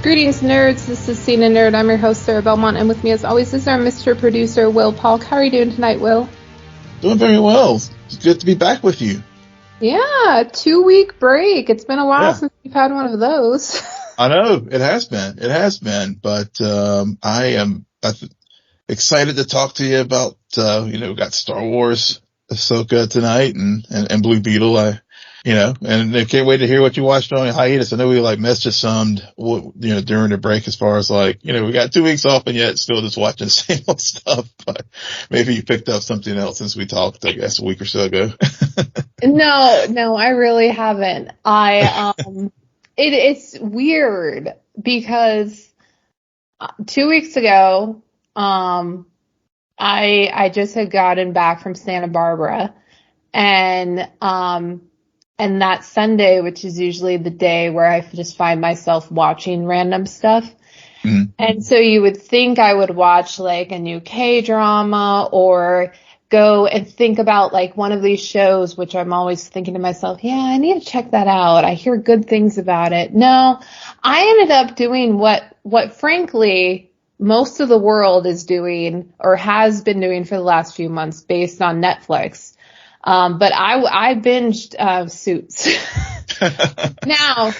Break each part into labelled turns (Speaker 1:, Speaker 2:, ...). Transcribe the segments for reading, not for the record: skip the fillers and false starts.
Speaker 1: Greetings, nerds. This is Cena Nerd. I'm your host, Sarah Belmont, and with me, as always, is our Mr. Producer, Will Polk. How are you doing tonight, Will?
Speaker 2: Doing very well. It's good to be back with you.
Speaker 1: Yeah, 2-week break. It's been a while since we've had one of those.
Speaker 2: I know it has been, but I am excited to talk to you about. We got Star Wars, Ahsoka tonight, and Blue Beetle. And I can't wait to hear what you watched on hiatus. I know we messaged some, during the break as far as we got 2 weeks off and yet still just watching the same old stuff. But maybe you picked up something else since we talked, I guess, a week or so ago.
Speaker 1: No, I really haven't. It's weird because 2 weeks ago, I just had gotten back from Santa Barbara and that Sunday, which is usually the day where I just find myself watching random stuff. Mm-hmm. And so you would think I would watch a new K-drama or go and think about one of these shows, which I'm always thinking to myself, yeah, I need to check that out. I hear good things about it. No, I ended up doing what frankly most of the world is doing or has been doing for the last few months based on Netflix. But I binged Suits. Now,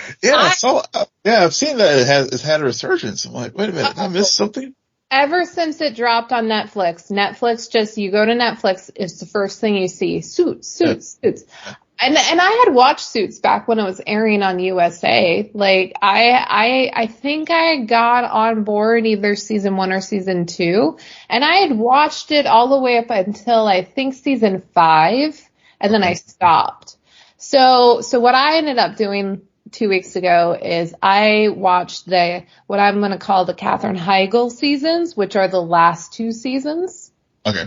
Speaker 2: I've seen that it's had a resurgence. I'm like, wait a minute, I missed something.
Speaker 1: Ever since it dropped on Netflix, you go to Netflix, it's the first thing you see. Suits. And I had watched Suits back when it was airing on USA. I think I got on board either season 1 or season 2, and I had watched it all the way up until I think season 5, and then I stopped. So what I ended up doing 2 weeks ago is I watched what I'm going to call the Katherine Heigl seasons, which are the last 2 seasons.
Speaker 2: Okay.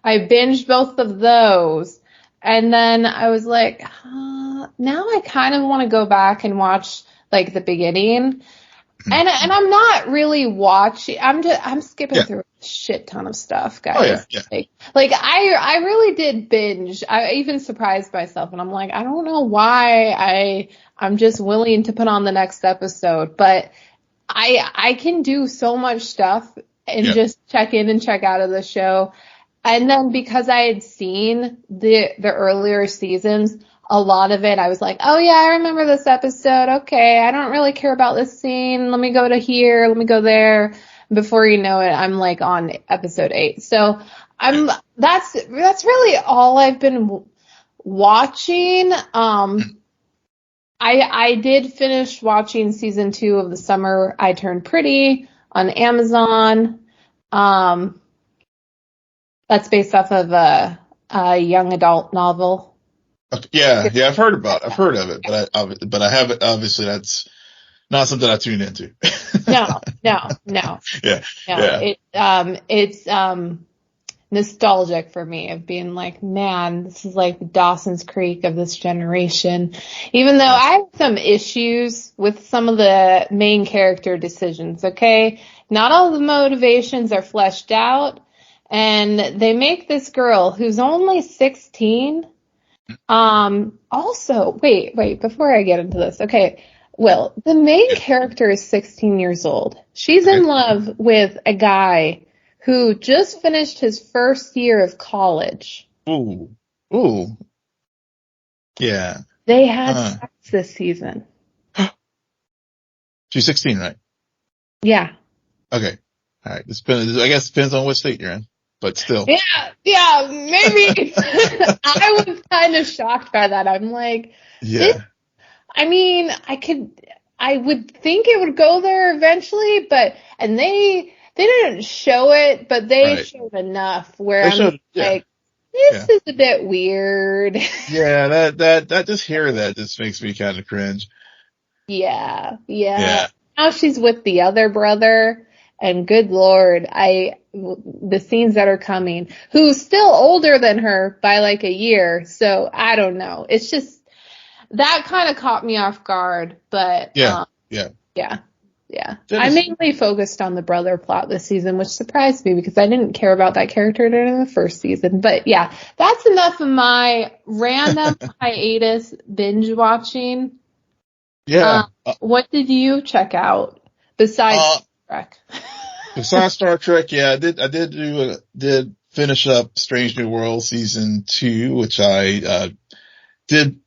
Speaker 2: I
Speaker 1: binged both of those. And then I was like, now I kind of want to go back and watch the beginning. And I'm not really watching. I'm skipping through a shit ton of stuff, guys.
Speaker 2: Oh, yeah.
Speaker 1: I really did binge. I even surprised myself, and I'm like, I don't know why I'm just willing to put on the next episode, but I can do so much stuff and just check in and check out of the show. And then because I had seen the earlier seasons, a lot of it, I was like, oh yeah, I remember this episode. Okay, I don't really care about this scene. Let me go to here. Let me go there. Before you know it, I'm on episode 8. So that's really all I've been watching. I did finish watching season 2 of The Summer I Turned Pretty on Amazon. That's based off of a young adult novel.
Speaker 2: Yeah, I've heard of it, but I haven't. Obviously, that's not something I tuned into.
Speaker 1: No. It's nostalgic for me of being man, this is the Dawson's Creek of this generation. Even though I have some issues with some of the main character decisions. Okay, not all the motivations are fleshed out. And they make this girl who's only 16. Also, wait, before I get into this. Okay. Well, the main character is 16 years old. She's in love with a guy who just finished his first year of college.
Speaker 2: Ooh. Yeah.
Speaker 1: They had sex this season.
Speaker 2: She's 16, right?
Speaker 1: Yeah.
Speaker 2: Okay. All right. I guess it depends on what state you're in. But still.
Speaker 1: Yeah, maybe. I was kind of shocked by that. I'm like, I would think it would go there eventually, and they didn't show it, but they showed enough where this is a bit weird.
Speaker 2: Yeah, that just hearing that just makes me kind of cringe.
Speaker 1: Yeah. Now she's with the other brother. And good Lord, the scenes that are coming, who's still older than her by a year. So I don't know. It's just that kind of caught me off guard. But
Speaker 2: yeah.
Speaker 1: I mainly focused on the brother plot this season, which surprised me because I didn't care about that character during the first season. But yeah, that's enough of my random hiatus binge watching.
Speaker 2: Yeah.
Speaker 1: What did you check out? Besides
Speaker 2: Uh,
Speaker 1: Star Trek.
Speaker 2: Besides Star Trek, yeah, did finish up Strange New World season 2, which I did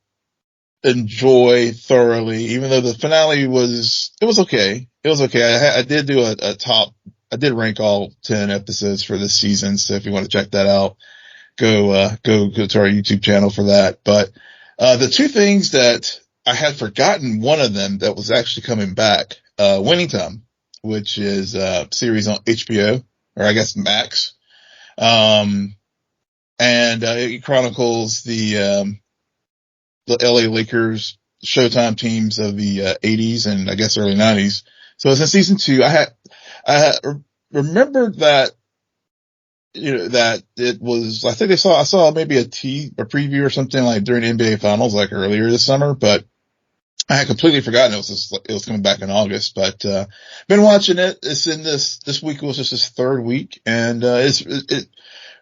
Speaker 2: enjoy thoroughly, even though the finale it was okay. It was okay. I did do I did rank all 10 episodes for this season. So if you want to check that out, go to our YouTube channel for that. But, the two things that I had forgotten, one of them that was actually coming back, Winning Time, which is a series on HBO, or I guess Max. And it chronicles the LA Lakers Showtime teams of the 80s and I guess early 90s. So it's in season 2. I remembered that, that it was, I think I saw maybe a preview or something like during the NBA finals, like earlier this summer, but I had completely forgotten it was coming back in August, but, been watching it. It's in this week was just this third week, and, it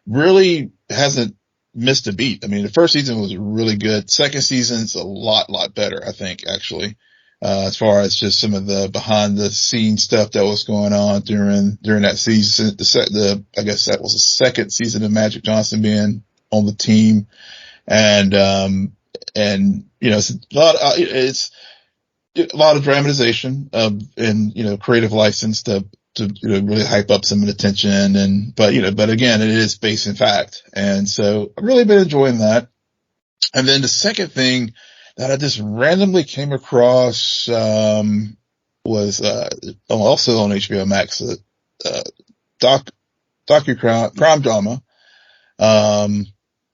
Speaker 2: really hasn't missed a beat. I mean, the first season was really good. Second season's a lot better, I think, actually. As far as just some of the behind the scenes stuff that was going on during that season. I guess that was the second season of Magic Johnson being on the team. And it's a lot of dramatization and creative license to really hype up some of the tension but again, it is based in fact. And so I've really been enjoying that. And then the second thing that I just randomly came across, was, also on HBO Max, crime drama,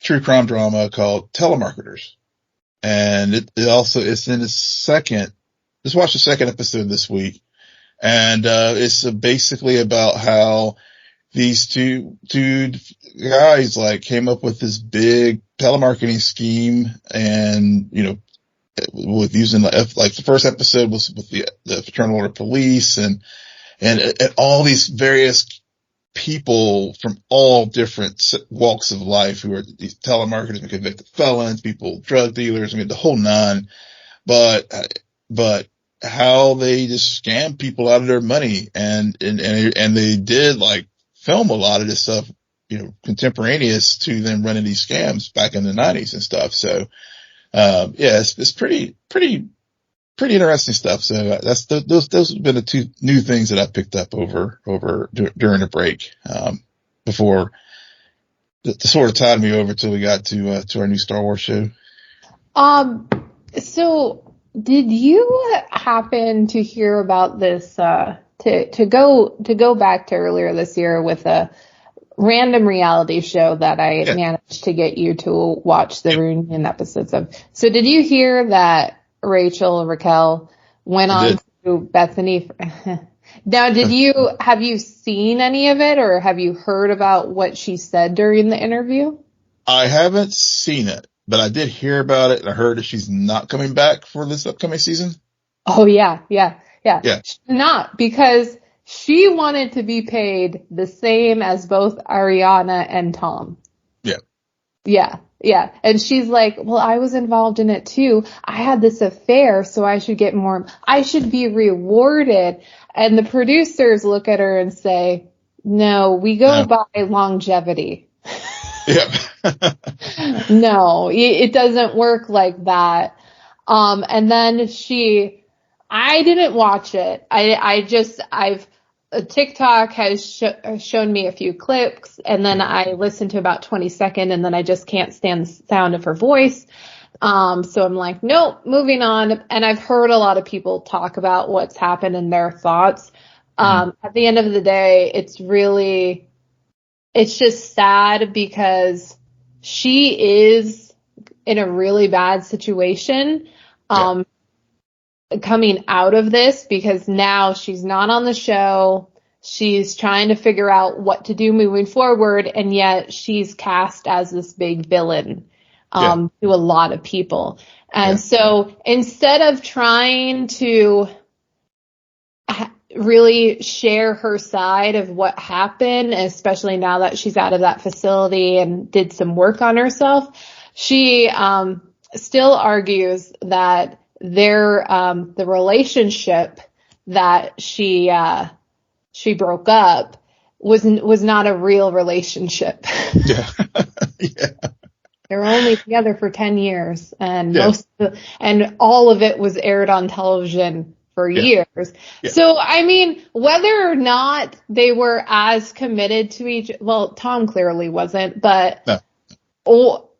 Speaker 2: true crime drama called Telemarketers. And it's in just watched the second episode this week. And, it's basically about how these two guys came up with this big telemarketing scheme and, with using the first episode was with the Fraternal Order Police and all these various people from all different walks of life who are these telemarketers and convicted felons, people, drug dealers, I mean, the whole nine. But how they just scam people out of their money and they did film a lot of this stuff, contemporaneous to them running these scams back in the 90s and stuff. So, it's pretty interesting stuff. So those have been the two new things that I picked up during the break, before to sort of tide me over till we got to our new Star Wars show.
Speaker 1: So did you happen to hear about this, to go back to earlier this year with a random reality show that I managed to get you to watch the reunion episodes of? So did you hear that Raquel went on to Bethany? Now, have you seen any of it, or have you heard about what she said during the interview?
Speaker 2: I haven't seen it, but I did hear about it, and I heard that she's not coming back for this upcoming season.
Speaker 1: Oh, yeah. She's not, because she wanted to be paid the same as both Ariana and Tom. Yeah. And she's like, well, I was involved in it too. I had this affair, so I should get more. I should be rewarded. And the producers look at her and say, no, we go by longevity.
Speaker 2: Yeah.
Speaker 1: No, it doesn't work like that. And then I didn't watch it. TikTok has shown me a few clips, and then I listened to about 20 seconds, and then I just can't stand the sound of her voice. So I'm like, nope, moving on. And I've heard a lot of people talk about what's happened and their thoughts. At the end of the day, it's just sad because she is in a really bad situation. Coming out of this, because now she's not on the show. She's trying to figure out what to do moving forward, and yet she's cast as this big villain to a lot of people. And so instead of trying to really share her side of what happened, especially now that she's out of that facility and did some work on herself, she still argues that the relationship that she broke up was not a real relationship.
Speaker 2: Yeah. Yeah.
Speaker 1: They were only together for 10 years, and
Speaker 2: Yeah.
Speaker 1: and all of it was aired on television for
Speaker 2: Yeah.
Speaker 1: years.
Speaker 2: Yeah.
Speaker 1: So, I mean, whether or not they were as committed to well, Tom clearly wasn't, but
Speaker 2: No.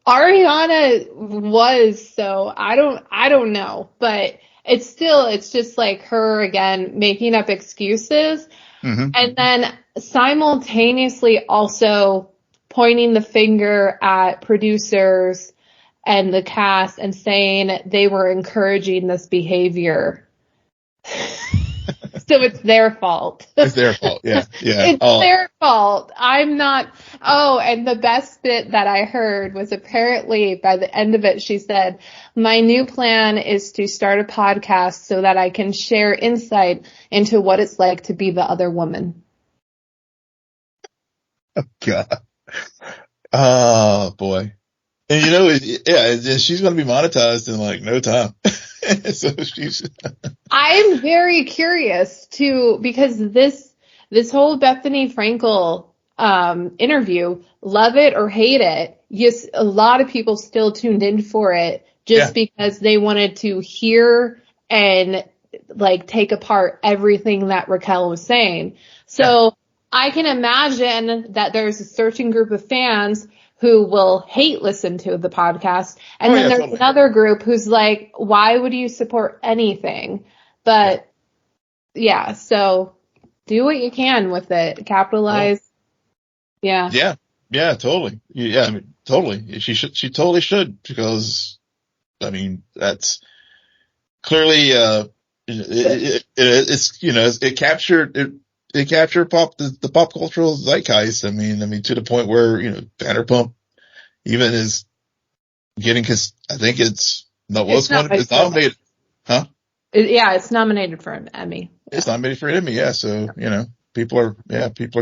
Speaker 1: Ariana was, so I don't know, but it's just like her again making up excuses,
Speaker 2: Mm-hmm.
Speaker 1: and then simultaneously also pointing the finger at producers and the cast and saying they were encouraging this behavior. So it's their fault.
Speaker 2: It's their fault. Yeah. Yeah.
Speaker 1: It's their fault. I'm not. Oh, and the best bit that I heard was apparently by the end of it, she said, my new plan is to start a podcast so that I can share insight into what it's like to be the other woman.
Speaker 2: Oh, God. Oh, boy. And yeah, she's going to be monetized in like no time. So
Speaker 1: I'm very curious too, because this whole Bethany Frankel interview, love it or hate it, yes, a lot of people still tuned in for it just because they wanted to hear and like take apart everything that Raquel was saying. So I can imagine that there's a certain group of fans who will listen to the podcast. And then there's another group who's like, why would you support anything? But so do what you can with it. Capitalize. Yeah.
Speaker 2: Yeah. Yeah, totally. Yeah, I mean, totally. She totally should, because, I mean, that's clearly, it captured the pop cultural zeitgeist. I mean, to the point where, Vanderpump even is getting, I think it's nominated. Huh?
Speaker 1: It's nominated for an Emmy.
Speaker 2: It's nominated for an Emmy. Yeah. So, people are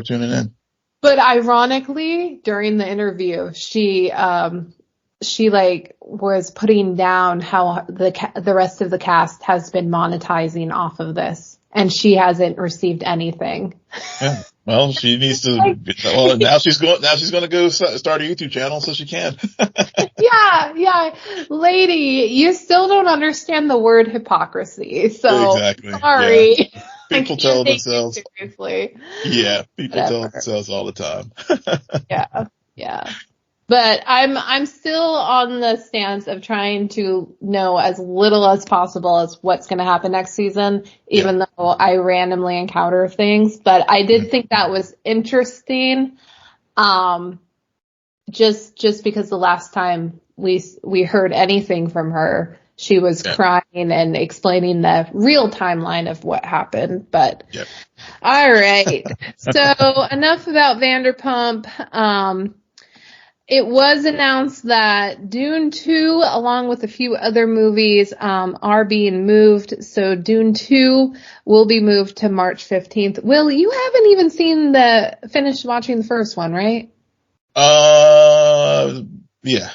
Speaker 2: tuning in.
Speaker 1: But ironically, during the interview, she like was putting down how the rest of the cast has been monetizing off of this, and she hasn't received anything.
Speaker 2: Yeah. Well, she needs to. Well, now she's going to go start a YouTube channel so she can.
Speaker 1: Yeah, lady, you still don't understand the word hypocrisy. So
Speaker 2: exactly.
Speaker 1: Sorry.
Speaker 2: Yeah. People tell themselves.
Speaker 1: Seriously.
Speaker 2: Yeah, people tell themselves all the time.
Speaker 1: Yeah. But I'm still on the stance of trying to know as little as possible as what's going to happen next season, even though I randomly encounter things. But I did think that was interesting. Just because the last time we heard anything from her, she was crying and explaining the real timeline of what happened. But all right. So enough about Vanderpump. It was announced that Dune 2, along with a few other movies, are being moved. So Dune 2 will be moved to March 15th. Will, you haven't even finished watching the first one, right?
Speaker 2: Yeah.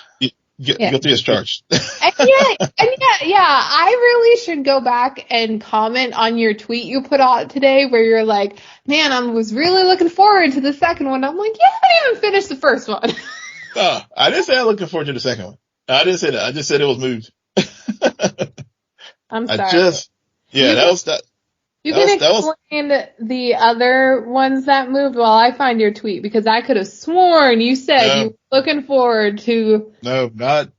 Speaker 2: Guilty as charged.
Speaker 1: Yeah, I really should go back and comment on your tweet you put out today where you're like, man, I was really looking forward to the second one. I'm like, you haven't even finished the first one.
Speaker 2: I didn't say I'm looking forward to the second one. I didn't say that. I just said it was moved.
Speaker 1: I'm sorry.
Speaker 2: That was that.
Speaker 1: You can explain the other ones that moved while I find your tweet, because I could have sworn you said you were looking forward to. No,
Speaker 2: that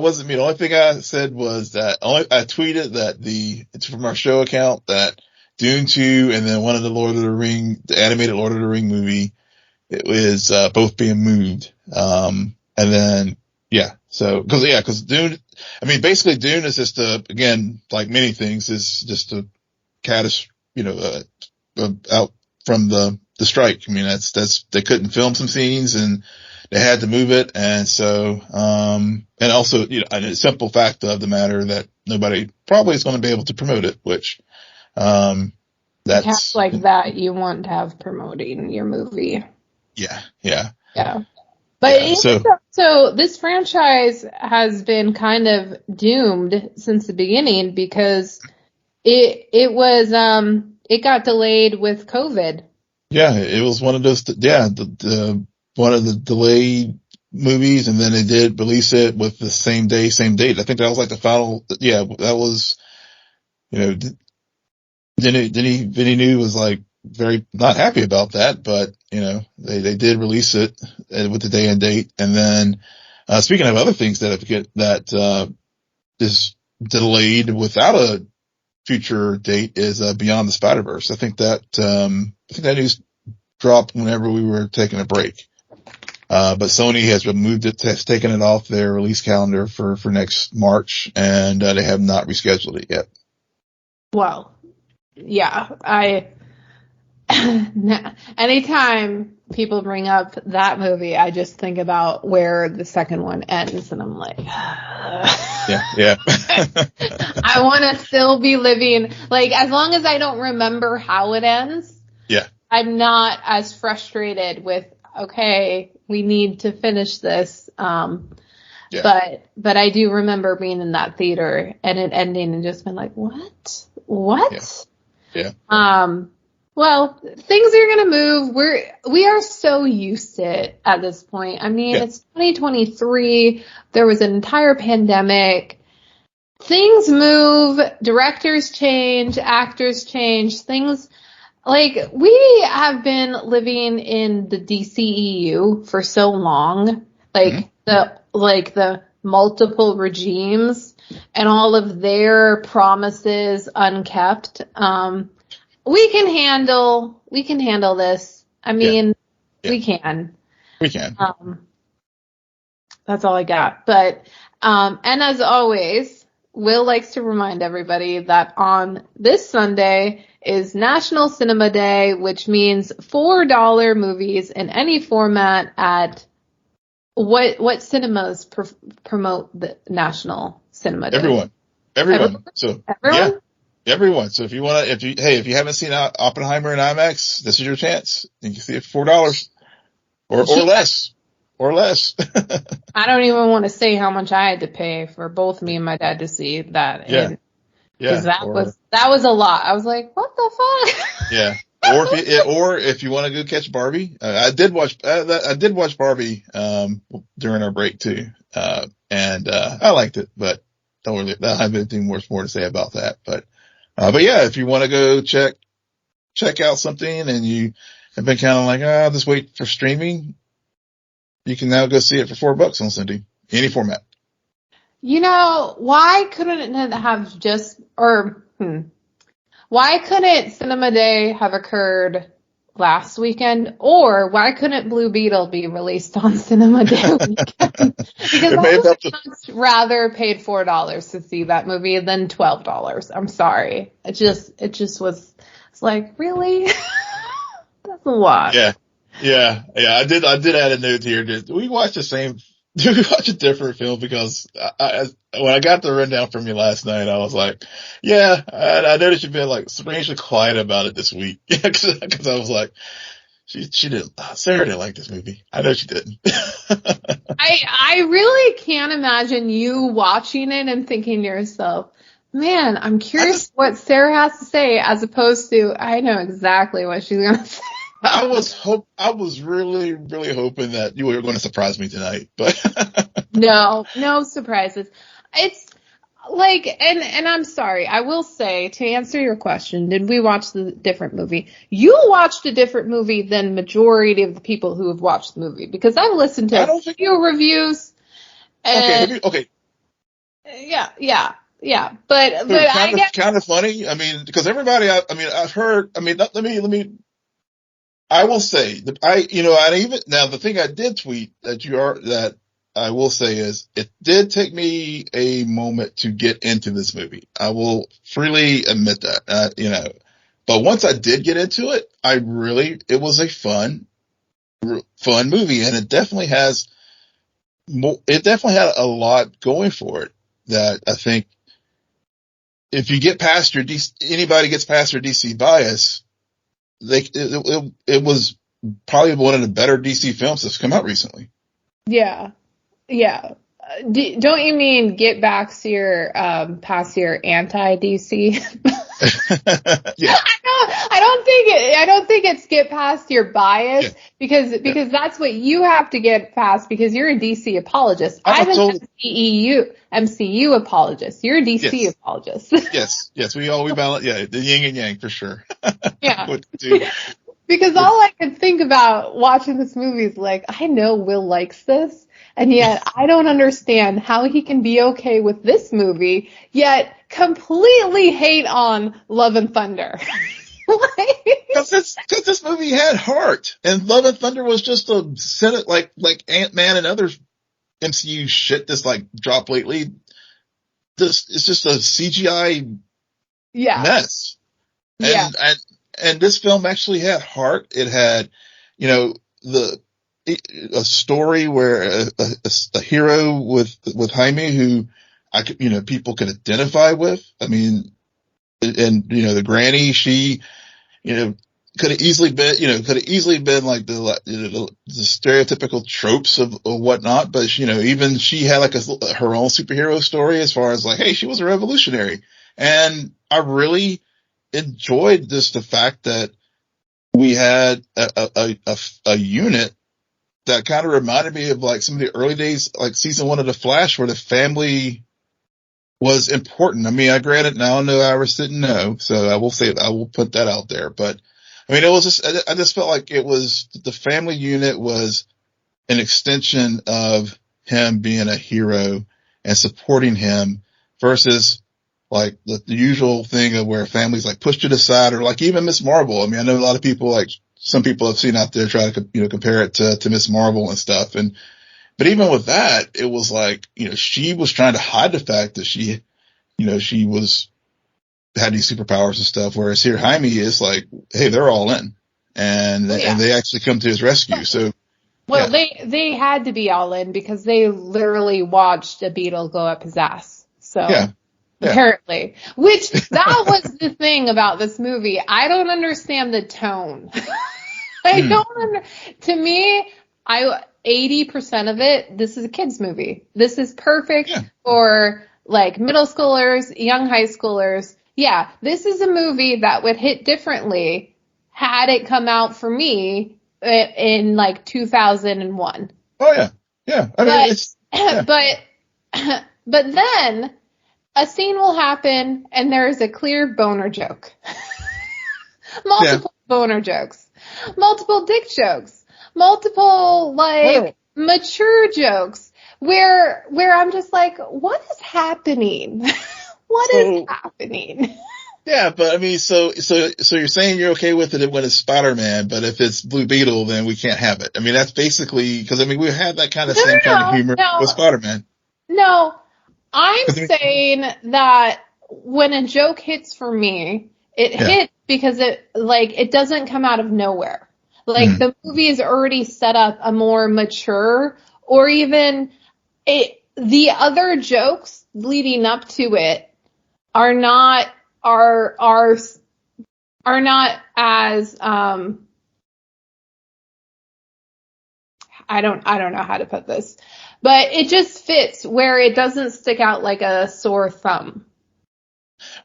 Speaker 2: wasn't me. The only thing I said was that I tweeted that it's from our show account that Dune 2 and then one of the animated Lord of the Ring movie, it was both being moved. And then because Dune, I mean, basically Dune is just again, like many things, is just a out from the strike. I mean, that's they couldn't film some scenes and they had to move it. And so, and also, a simple fact of the matter that nobody probably is going to be able to promote it, which, that's
Speaker 1: like that you want to have promoting your movie.
Speaker 2: Yeah.
Speaker 1: But so this franchise has been kind of doomed since the beginning, because it was it got delayed with COVID.
Speaker 2: Yeah, it was one of those, one of the delayed movies, and then they did release it with the same day, same date. I think that was like the final, that was, Vinny New was like very not happy about that, but, they did release it with the day and date. And then, speaking of other things that is delayed without a future date is, Beyond the Spider-Verse. I think that news dropped whenever we were taking a break. But Sony has has taken it off their release calendar for next March, and they have not rescheduled it yet.
Speaker 1: Well, yeah, anytime people bring up that movie, I just think about where the second one ends, and I'm like,
Speaker 2: yeah.
Speaker 1: I want to still be living, like, as long as I don't remember how it ends.
Speaker 2: Yeah.
Speaker 1: I'm not as frustrated with, okay, we need to finish this. But I do remember being in that theater and it ending and just been like, what?
Speaker 2: Yeah.
Speaker 1: Well, things are going to move. We are so used to it at this point. I mean, It's 2023. There was an entire pandemic. Things move, directors change, actors change, things. Like, we have been living in the DCEU for so long, like the multiple regimes and all of their promises unkept. We can handle this. I mean, we can. That's all I got. But, and as always, Will likes to remind everybody that on this Sunday is National Cinema Day, which means $4 movies in any format at what cinemas promote the National Cinema Day?
Speaker 2: Everyone. So
Speaker 1: everyone?
Speaker 2: Yeah, everyone. So if you haven't seen Oppenheimer in IMAX, this is your chance. You can see it for $4 or less. Or less.
Speaker 1: I don't even want to say how much I had to pay for both me and my dad to see that.
Speaker 2: Yeah.
Speaker 1: Because that was a lot. I was like, what the fuck?
Speaker 2: Yeah. Or if you want to go catch Barbie, I did watch Barbie, during our break too. And I liked it, but don't really, I don't have anything more to say about that. But yeah, if you want to go check out something and you have been kind of like, I'll just wait for streaming, you can now go see it for $4 on Sunday, any format.
Speaker 1: Why couldn't it have why couldn't Cinema Day have occurred last weekend? Or why couldn't Blue Beetle be released on Cinema Day weekend? Because I would much rather paid $4 to see that movie than $12. I'm sorry. It just was, it's like, really? That's a lot.
Speaker 2: Yeah. I did add a note here. We watched a different film? Because when I got the rundown from you last night, I was like, I noticed you've been like strangely quiet about it this week. Cause I was like, Sarah didn't like this movie. I know she didn't.
Speaker 1: I really can't imagine you watching it and thinking to yourself, man, I'm curious what Sarah has to say, as opposed to, I know exactly what she's going to say.
Speaker 2: I was really, really hoping that you were going to surprise me tonight, but
Speaker 1: no surprises. It's like, and I'm sorry, I will say, to answer your question, did we watch the different movie? You watched a different movie than majority of the people who have watched the movie, because I've listened to a few reviews. And
Speaker 2: okay.
Speaker 1: Yeah. But I guess
Speaker 2: kind of funny. I mean, because everybody, I've heard, I will say that the thing I did tweet that I will say is it did take me a moment to get into this movie. I will freely admit that, but once I did get into it, it was a fun movie, and it definitely had a lot going for it that I think if you get past anybody gets past their DC bias, it was probably one of the better DC films that's come out recently.
Speaker 1: Yeah. Don't you mean get back to your past your anti-DC?
Speaker 2: Yeah.
Speaker 1: I don't think it's get past your bias
Speaker 2: Yeah.
Speaker 1: because that's what you have to get past because you're a DC apologist. I'm an MCU apologist. You're a DC
Speaker 2: Yes.
Speaker 1: apologist.
Speaker 2: Yes. We balance. Yeah. The yin and yang for sure.
Speaker 1: Yeah.
Speaker 2: What to do.
Speaker 1: Because all I could think about watching this movie is like, I know Will likes this, and yet I don't understand how he can be okay with this movie, yet completely hate on Love and Thunder.
Speaker 2: Because this movie had heart, and Love and Thunder was just a Senate like Ant-Man and other MCU shit that's like dropped lately. It's just a CGI mess.
Speaker 1: Yeah.
Speaker 2: And this film actually had heart. It had, you know, a story where a hero with Jaime who people could identify with. I mean, and, the granny, she, could have easily been like the stereotypical tropes of whatnot. But, even she had like her own superhero story as far as like, hey, she was a revolutionary. And I really enjoyed the fact that we had a unit that kind of reminded me of like some of the early days, like season 1 of The Flash, where the family was important. I mean, I granted now I know Iris didn't know, so I will put that out there. But I mean, I just felt like the family unit was an extension of him being a hero and supporting him versus like the usual thing of where families like pushed it aside, or like even Miss Marvel. I mean, I know a lot of people, like some people have seen out there try to, compare it to Miss Marvel and stuff. But even with that, it was like, she was trying to hide the fact that she had these superpowers and stuff. Whereas here, Jaime is like, hey, they're all in, and they actually come to his rescue. So,
Speaker 1: well, they had to be all in because they literally watched a beetle go up his ass. So. Yeah. Apparently, which that was the thing about this movie. I don't understand the tone. To me, 80% of it, this is a kid's movie. This is perfect for like middle schoolers, young high schoolers. Yeah, this is a movie that would hit differently had it come out for me in like 2001.
Speaker 2: Oh yeah. Yeah. I
Speaker 1: mean, but then a scene will happen and there is a clear boner joke. Multiple boner jokes. Multiple dick jokes. Multiple mature jokes where I'm just like, what is happening? What is happening?
Speaker 2: Yeah, but I mean, so you're saying you're okay with it when it's Spider-Man, but if it's Blue Beetle, then we can't have it. I mean, that's basically, because I mean, we had that kind of kind of humor with Spider-Man.
Speaker 1: No. I'm saying that when a joke hits for me, it hits because it doesn't come out of nowhere. Like the movie is already set up a more mature, or even the other jokes leading up to it are not as I don't know how to put this. But it just fits where it doesn't stick out like a sore thumb.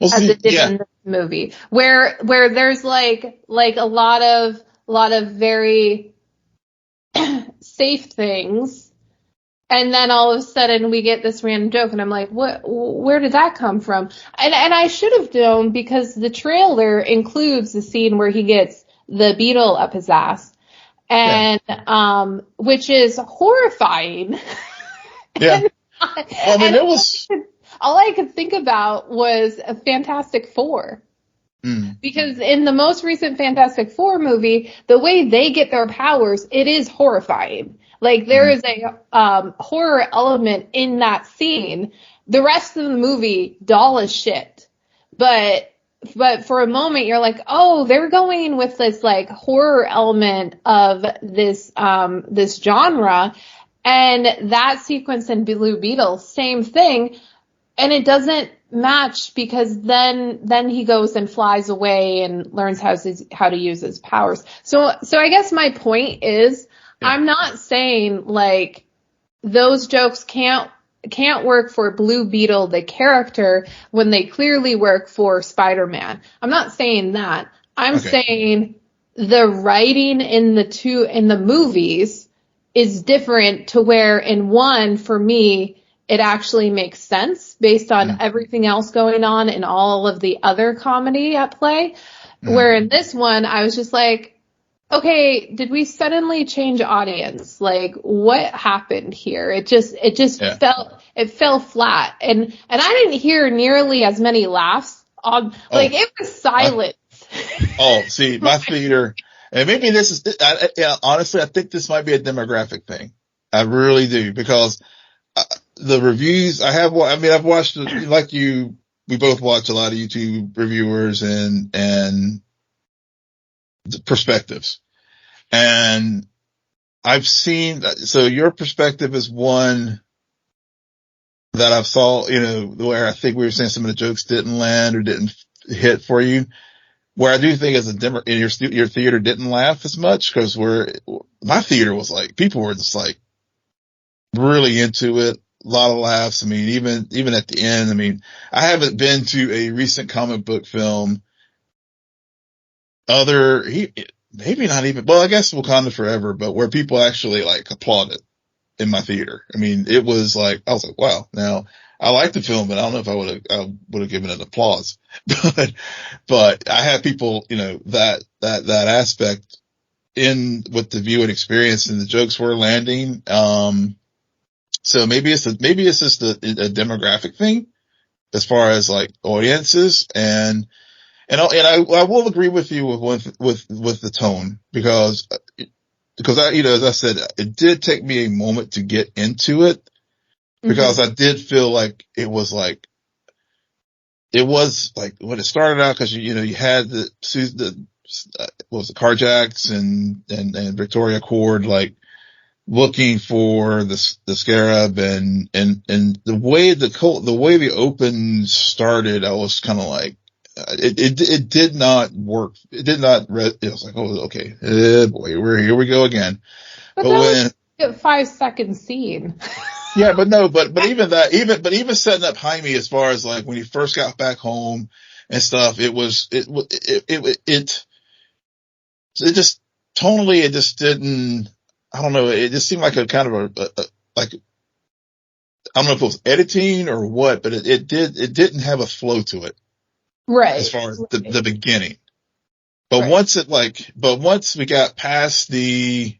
Speaker 1: As it did in this movie. Where there's like a lot of very safe things, and then all of a sudden we get this random joke and I'm like, where did that come from? And I should have known because the trailer includes the scene where he gets the beetle up his ass. And, which is horrifying.
Speaker 2: Yeah. I mean,
Speaker 1: all I could think about was a Fantastic Four. Because in the most recent Fantastic Four movie, the way they get their powers, it is horrifying. Like there is a, horror element in that scene. The rest of the movie, dull as shit. But for a moment, you're like, oh, they're going with this like horror element of this genre, and that sequence in Blue Beetle, same thing, and it doesn't match because then he goes and flies away and learns how to use his powers. So I guess my point is, I'm not saying like those jokes can't can't work for Blue Beetle, the character, when they clearly work for Spider-Man. I'm not saying that. I'm
Speaker 2: Okay.
Speaker 1: saying the writing in the movies is different to where in one, for me, it actually makes sense based on everything else going on and all of the other comedy at play.
Speaker 2: Mm-hmm.
Speaker 1: Where in this one, I was just like, okay, did we suddenly change audience? Like, what happened here? It just
Speaker 2: Yeah.
Speaker 1: fell flat. And I didn't hear nearly as many laughs on, like,
Speaker 2: Oh,
Speaker 1: it was
Speaker 2: my,
Speaker 1: silent.
Speaker 2: see, my theater, and maybe this is, yeah, honestly, I think this might be a demographic thing. I really do, because the reviews I've watched, like you, we both watch a lot of YouTube reviewers and perspectives. And I've seen, so your perspective is one that I've saw, where I think we were saying some of the jokes didn't land or didn't hit for you. Where I do think as a demo, in your theater didn't laugh as much, because my theater was like, people were just like really into it. A lot of laughs. I mean, even at the end, I mean, I haven't been to a recent comic book film maybe not even, well, I guess Wakanda Forever, but where people actually like applauded in my theater. I mean, it was like, I was like, wow. Now, I liked the film, but I don't know if I would have given it applause. But I had people, that aspect in with the viewing experience, and the jokes were landing. So maybe it's just a demographic thing as far as like audiences, and I will agree with you with the tone, because as I said, it did take me a moment to get into it, because I did feel like it was like when it started out, because you had what was it, Carjacks and Victoria Cord, like looking for the scarab, and the way the open started, I was kind of like, it did not work. It did not, it was like, oh, okay. Boy, here we go again.
Speaker 1: But
Speaker 2: But
Speaker 1: that
Speaker 2: when,
Speaker 1: was a 5-second scene.
Speaker 2: yeah, but no, but even that, even setting up Jaime, as far as like when he first got back home and stuff, it just tonally, it just didn't, I don't know. It just seemed like a kind of like, I don't know if it was editing or what, but it didn't have a flow to it as
Speaker 1: Right.
Speaker 2: far as the beginning. But
Speaker 1: Right.
Speaker 2: once we got past once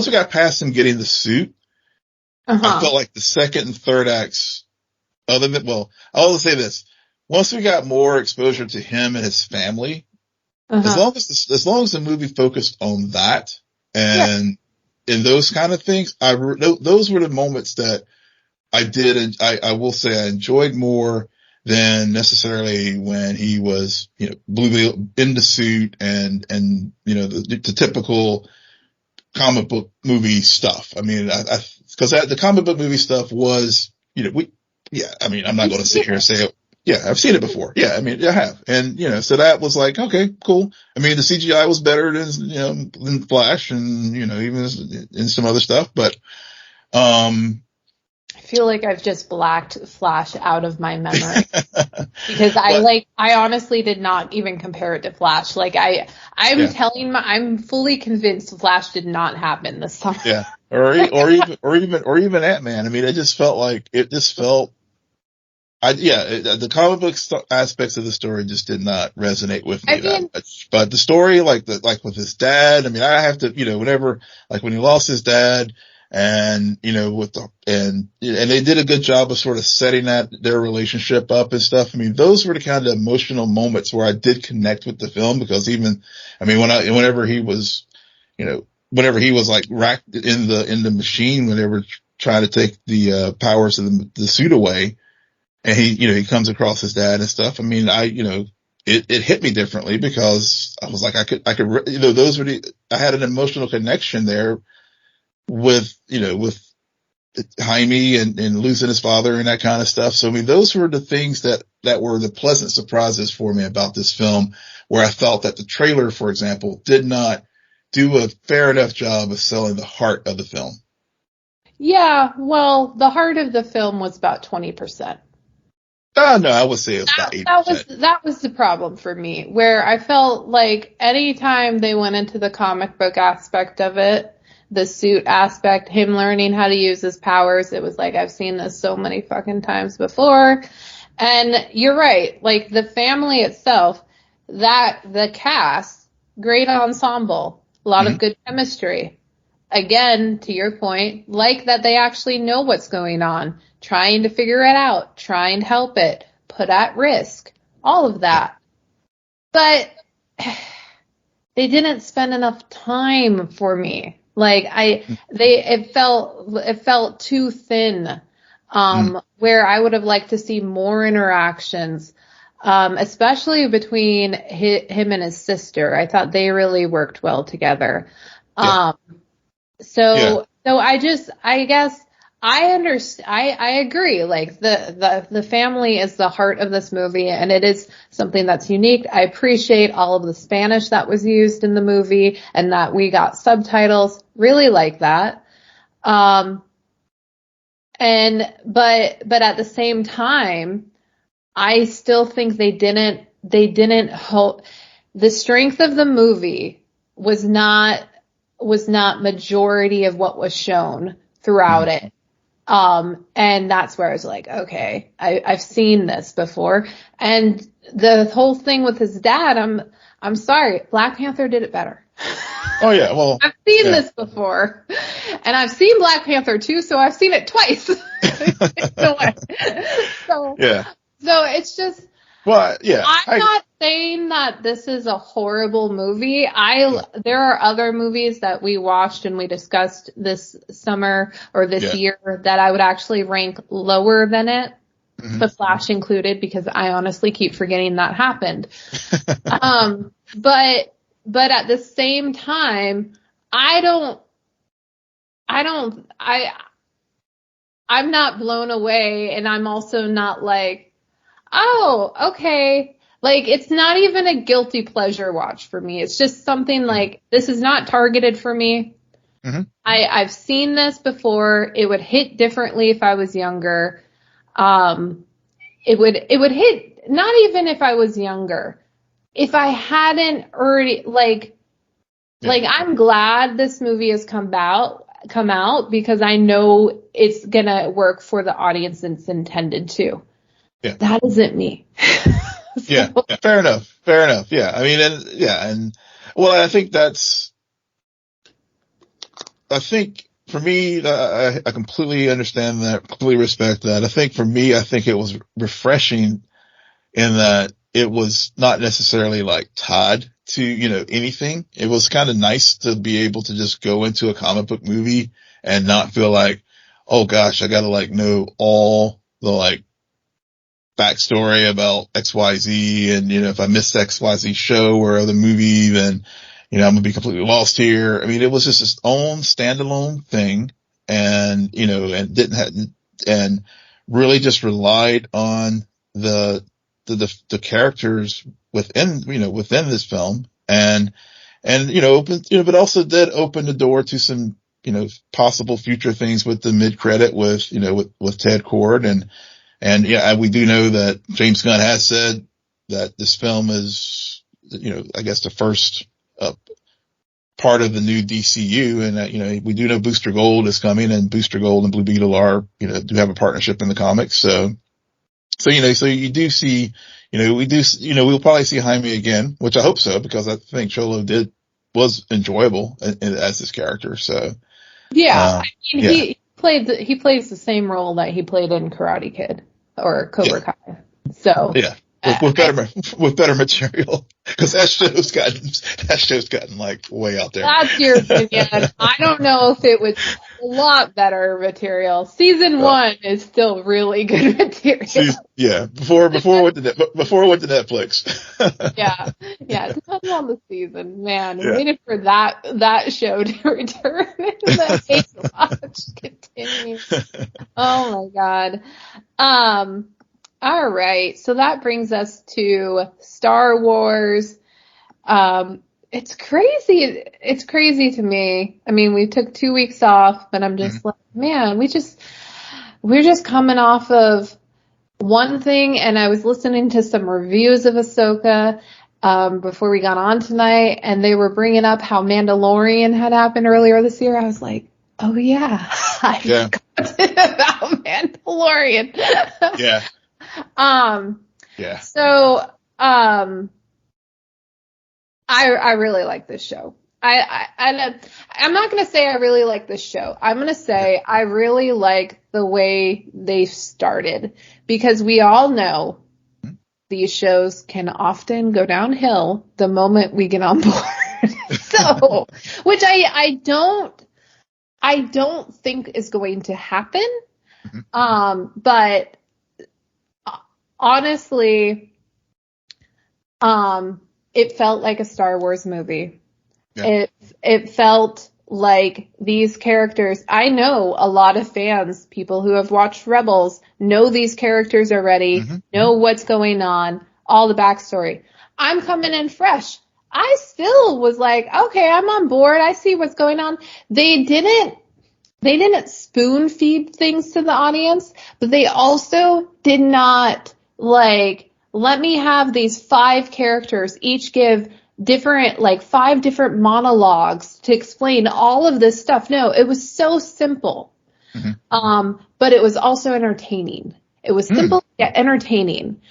Speaker 2: we got past him getting the suit, I
Speaker 1: Uh-huh.
Speaker 2: felt like the second and third acts, I'll say this. Once we got more exposure to him and his family, as
Speaker 1: Uh-huh.
Speaker 2: long as the movie focused on that
Speaker 1: Yeah.
Speaker 2: and in those kind of things, those were the moments that I did, and I will say I enjoyed more than necessarily when he was, blue in the suit and the typical comic book movie stuff. I mean, because the comic book movie stuff was, I mean, I'm not
Speaker 1: You've
Speaker 2: going to
Speaker 1: seen
Speaker 2: sit here and
Speaker 1: it.
Speaker 2: say, yeah, I've seen it before. Yeah, I mean, I have. And, so that was like, okay, cool. I mean, the CGI was better than Flash and, even in some other stuff, but,
Speaker 1: I feel like I've just blacked Flash out of my memory. Because
Speaker 2: but
Speaker 1: I honestly did not even compare it to Flash. Like
Speaker 2: yeah,
Speaker 1: I'm fully convinced Flash did not happen this summer.
Speaker 2: yeah. Or even Ant-Man. I mean, the comic book aspects of the story just did not resonate with
Speaker 1: I
Speaker 2: me that
Speaker 1: mean,
Speaker 2: much. But the story, like with his dad, I mean, I have to, whenever, like when he lost his dad, and and they did a good job of sort of setting their relationship up and stuff. I mean, those were the kind of emotional moments where I did connect with the film, because even, I mean, whenever he was, whenever he was like racked in the machine, when they were trying to take the powers of the suit away, and he comes across his dad and stuff. I mean, it hit me differently, because I was like, I had an emotional connection there with Jaime and losing his father and that kind of stuff. So, I mean, those were the things that were the pleasant surprises for me about this film, where I felt that the trailer, for example, did not do a fair enough job of selling the heart of the film.
Speaker 1: Yeah, well, the heart of the film was about 20%.
Speaker 2: Oh, no, I would say it was about
Speaker 1: That
Speaker 2: 80%.
Speaker 1: was that was the problem for me, where I felt like anytime they went into the comic book aspect of it, the suit aspect, him learning how to use his powers, it was like I've seen this so many fucking times before. And you're right, like the family itself, that the cast, great ensemble, a lot of
Speaker 2: Mhm.
Speaker 1: good chemistry. Again, to your point, like that they actually know what's going on, trying to figure it out, trying to help it, put at risk, all of
Speaker 2: Yeah.
Speaker 1: that. But they didn't spend enough time for me. Like it felt too thin.
Speaker 2: Mhm.
Speaker 1: Where I would have liked to see more interactions, especially between him and his sister. I thought they really worked well together.
Speaker 2: Yeah.
Speaker 1: Um,
Speaker 2: Yeah.
Speaker 1: so I guess I understand. I agree. Like the family is the heart of this movie, and it is something that's unique. I appreciate all of the Spanish that was used in the movie, and that we got subtitles. Really like that. Um, but at the same time, I still think they didn't hold the strength of the movie was not majority of what was shown throughout
Speaker 2: Mhm.
Speaker 1: it. And that's where I was like, okay, I've seen this before. And the whole thing with his dad, I'm sorry, Black Panther did it better.
Speaker 2: Oh, yeah. Well,
Speaker 1: I've seen
Speaker 2: yeah.
Speaker 1: this before, and I've seen Black Panther too, so I've seen it twice. No way. So,
Speaker 2: Yeah.
Speaker 1: so it's just,
Speaker 2: Well, yeah.
Speaker 1: I'm not saying that this is a horrible movie.
Speaker 2: Yeah.
Speaker 1: There are other movies that we watched and we discussed this summer or this
Speaker 2: Yeah.
Speaker 1: year that I would actually rank lower than it,
Speaker 2: Mhm.
Speaker 1: The Flash included, because I honestly keep forgetting that happened. But at the same time, I don't, I don't, I, I'm not blown away, and I'm also not like, oh, okay. Like, it's not even a guilty pleasure watch for me. It's just something
Speaker 2: Mhm.
Speaker 1: like, this is not targeted for me.
Speaker 2: Mhm.
Speaker 1: I've seen this before. It would hit differently if I was younger. Um, it would hit, not even if I was younger. If I hadn't already,
Speaker 2: Yeah.
Speaker 1: I'm glad this movie has come out because I know it's gonna work for the audience it's intended to.
Speaker 2: Yeah.
Speaker 1: That isn't me.
Speaker 2: Yeah.
Speaker 1: So,
Speaker 2: Yeah. Fair enough. Fair enough. Yeah. I mean, and yeah. And well, I think for me, I completely understand that, completely respect that. I think for me, I think it was refreshing in that it was not necessarily like tied to, anything. It was kind of nice to be able to just go into a comic book movie and not feel like, oh gosh, I gotta like know all the like backstory about XYZ. And, if I missed XYZ show or other movie, then, I'm gonna be completely lost here. I mean, it was just its own standalone thing and, and didn't have, and really just relied on the characters within this film and, open, but also did open the door to some, possible future things with the mid credit with Ted Kord and yeah, we do know that James Gunn has said that this film is, I guess the first part of the new DCU, and we do know Booster Gold is coming, and Booster Gold and Blue Beetle are, do have a partnership in the comics. So you do see, we'll probably see Jaime again, which I hope so, because I think Cholo was enjoyable as this character. So,
Speaker 1: yeah, I mean,
Speaker 2: yeah,
Speaker 1: he plays the same role that he played in Karate Kid or
Speaker 2: yeah.
Speaker 1: Cobra Kai. So,
Speaker 2: Yeah, with better material, because that show's gotten like way out there.
Speaker 1: that's your opinion. I don't know if it was a lot better material. Season
Speaker 2: But
Speaker 1: 1 is still really good material.
Speaker 2: yeah, before it went to before it went to Netflix.
Speaker 1: Yeah, yeah, it depends on the season. Man,
Speaker 2: Yeah,
Speaker 1: waited for that show to return and the hate watch continue. Oh my God. Um, all right. So that brings us to Star Wars. Um, it's crazy. It's crazy to me. I mean, we took 2 weeks off, but I'm just like, man, we're just coming off of one thing, and I was listening to some reviews of Ahsoka before we got on tonight, and they were bringing up how Mandalorian had happened earlier this year. I was like, oh yeah, I forgot about Mandalorian.
Speaker 2: Yeah.
Speaker 1: Yeah. So, I really like this show. I'm not going to say I really like this show. I'm going to say I really like the way they started, because we all know these shows can often go downhill the moment we get on board. So, which I don't think is going to happen. But honestly, it felt like a Star Wars movie. Yeah. It felt like these characters, I know a lot of fans, people who have watched Rebels, know these characters already, know what's going on, all the backstory. I'm coming in fresh. I still was like, okay, I'm on board. I see what's going on. They didn't spoon feed things to the audience, but they also did not let me have these 5 characters each give different, 5 different monologues to explain all of this stuff. No, it was so simple. But it was also entertaining. It was simple yet entertaining.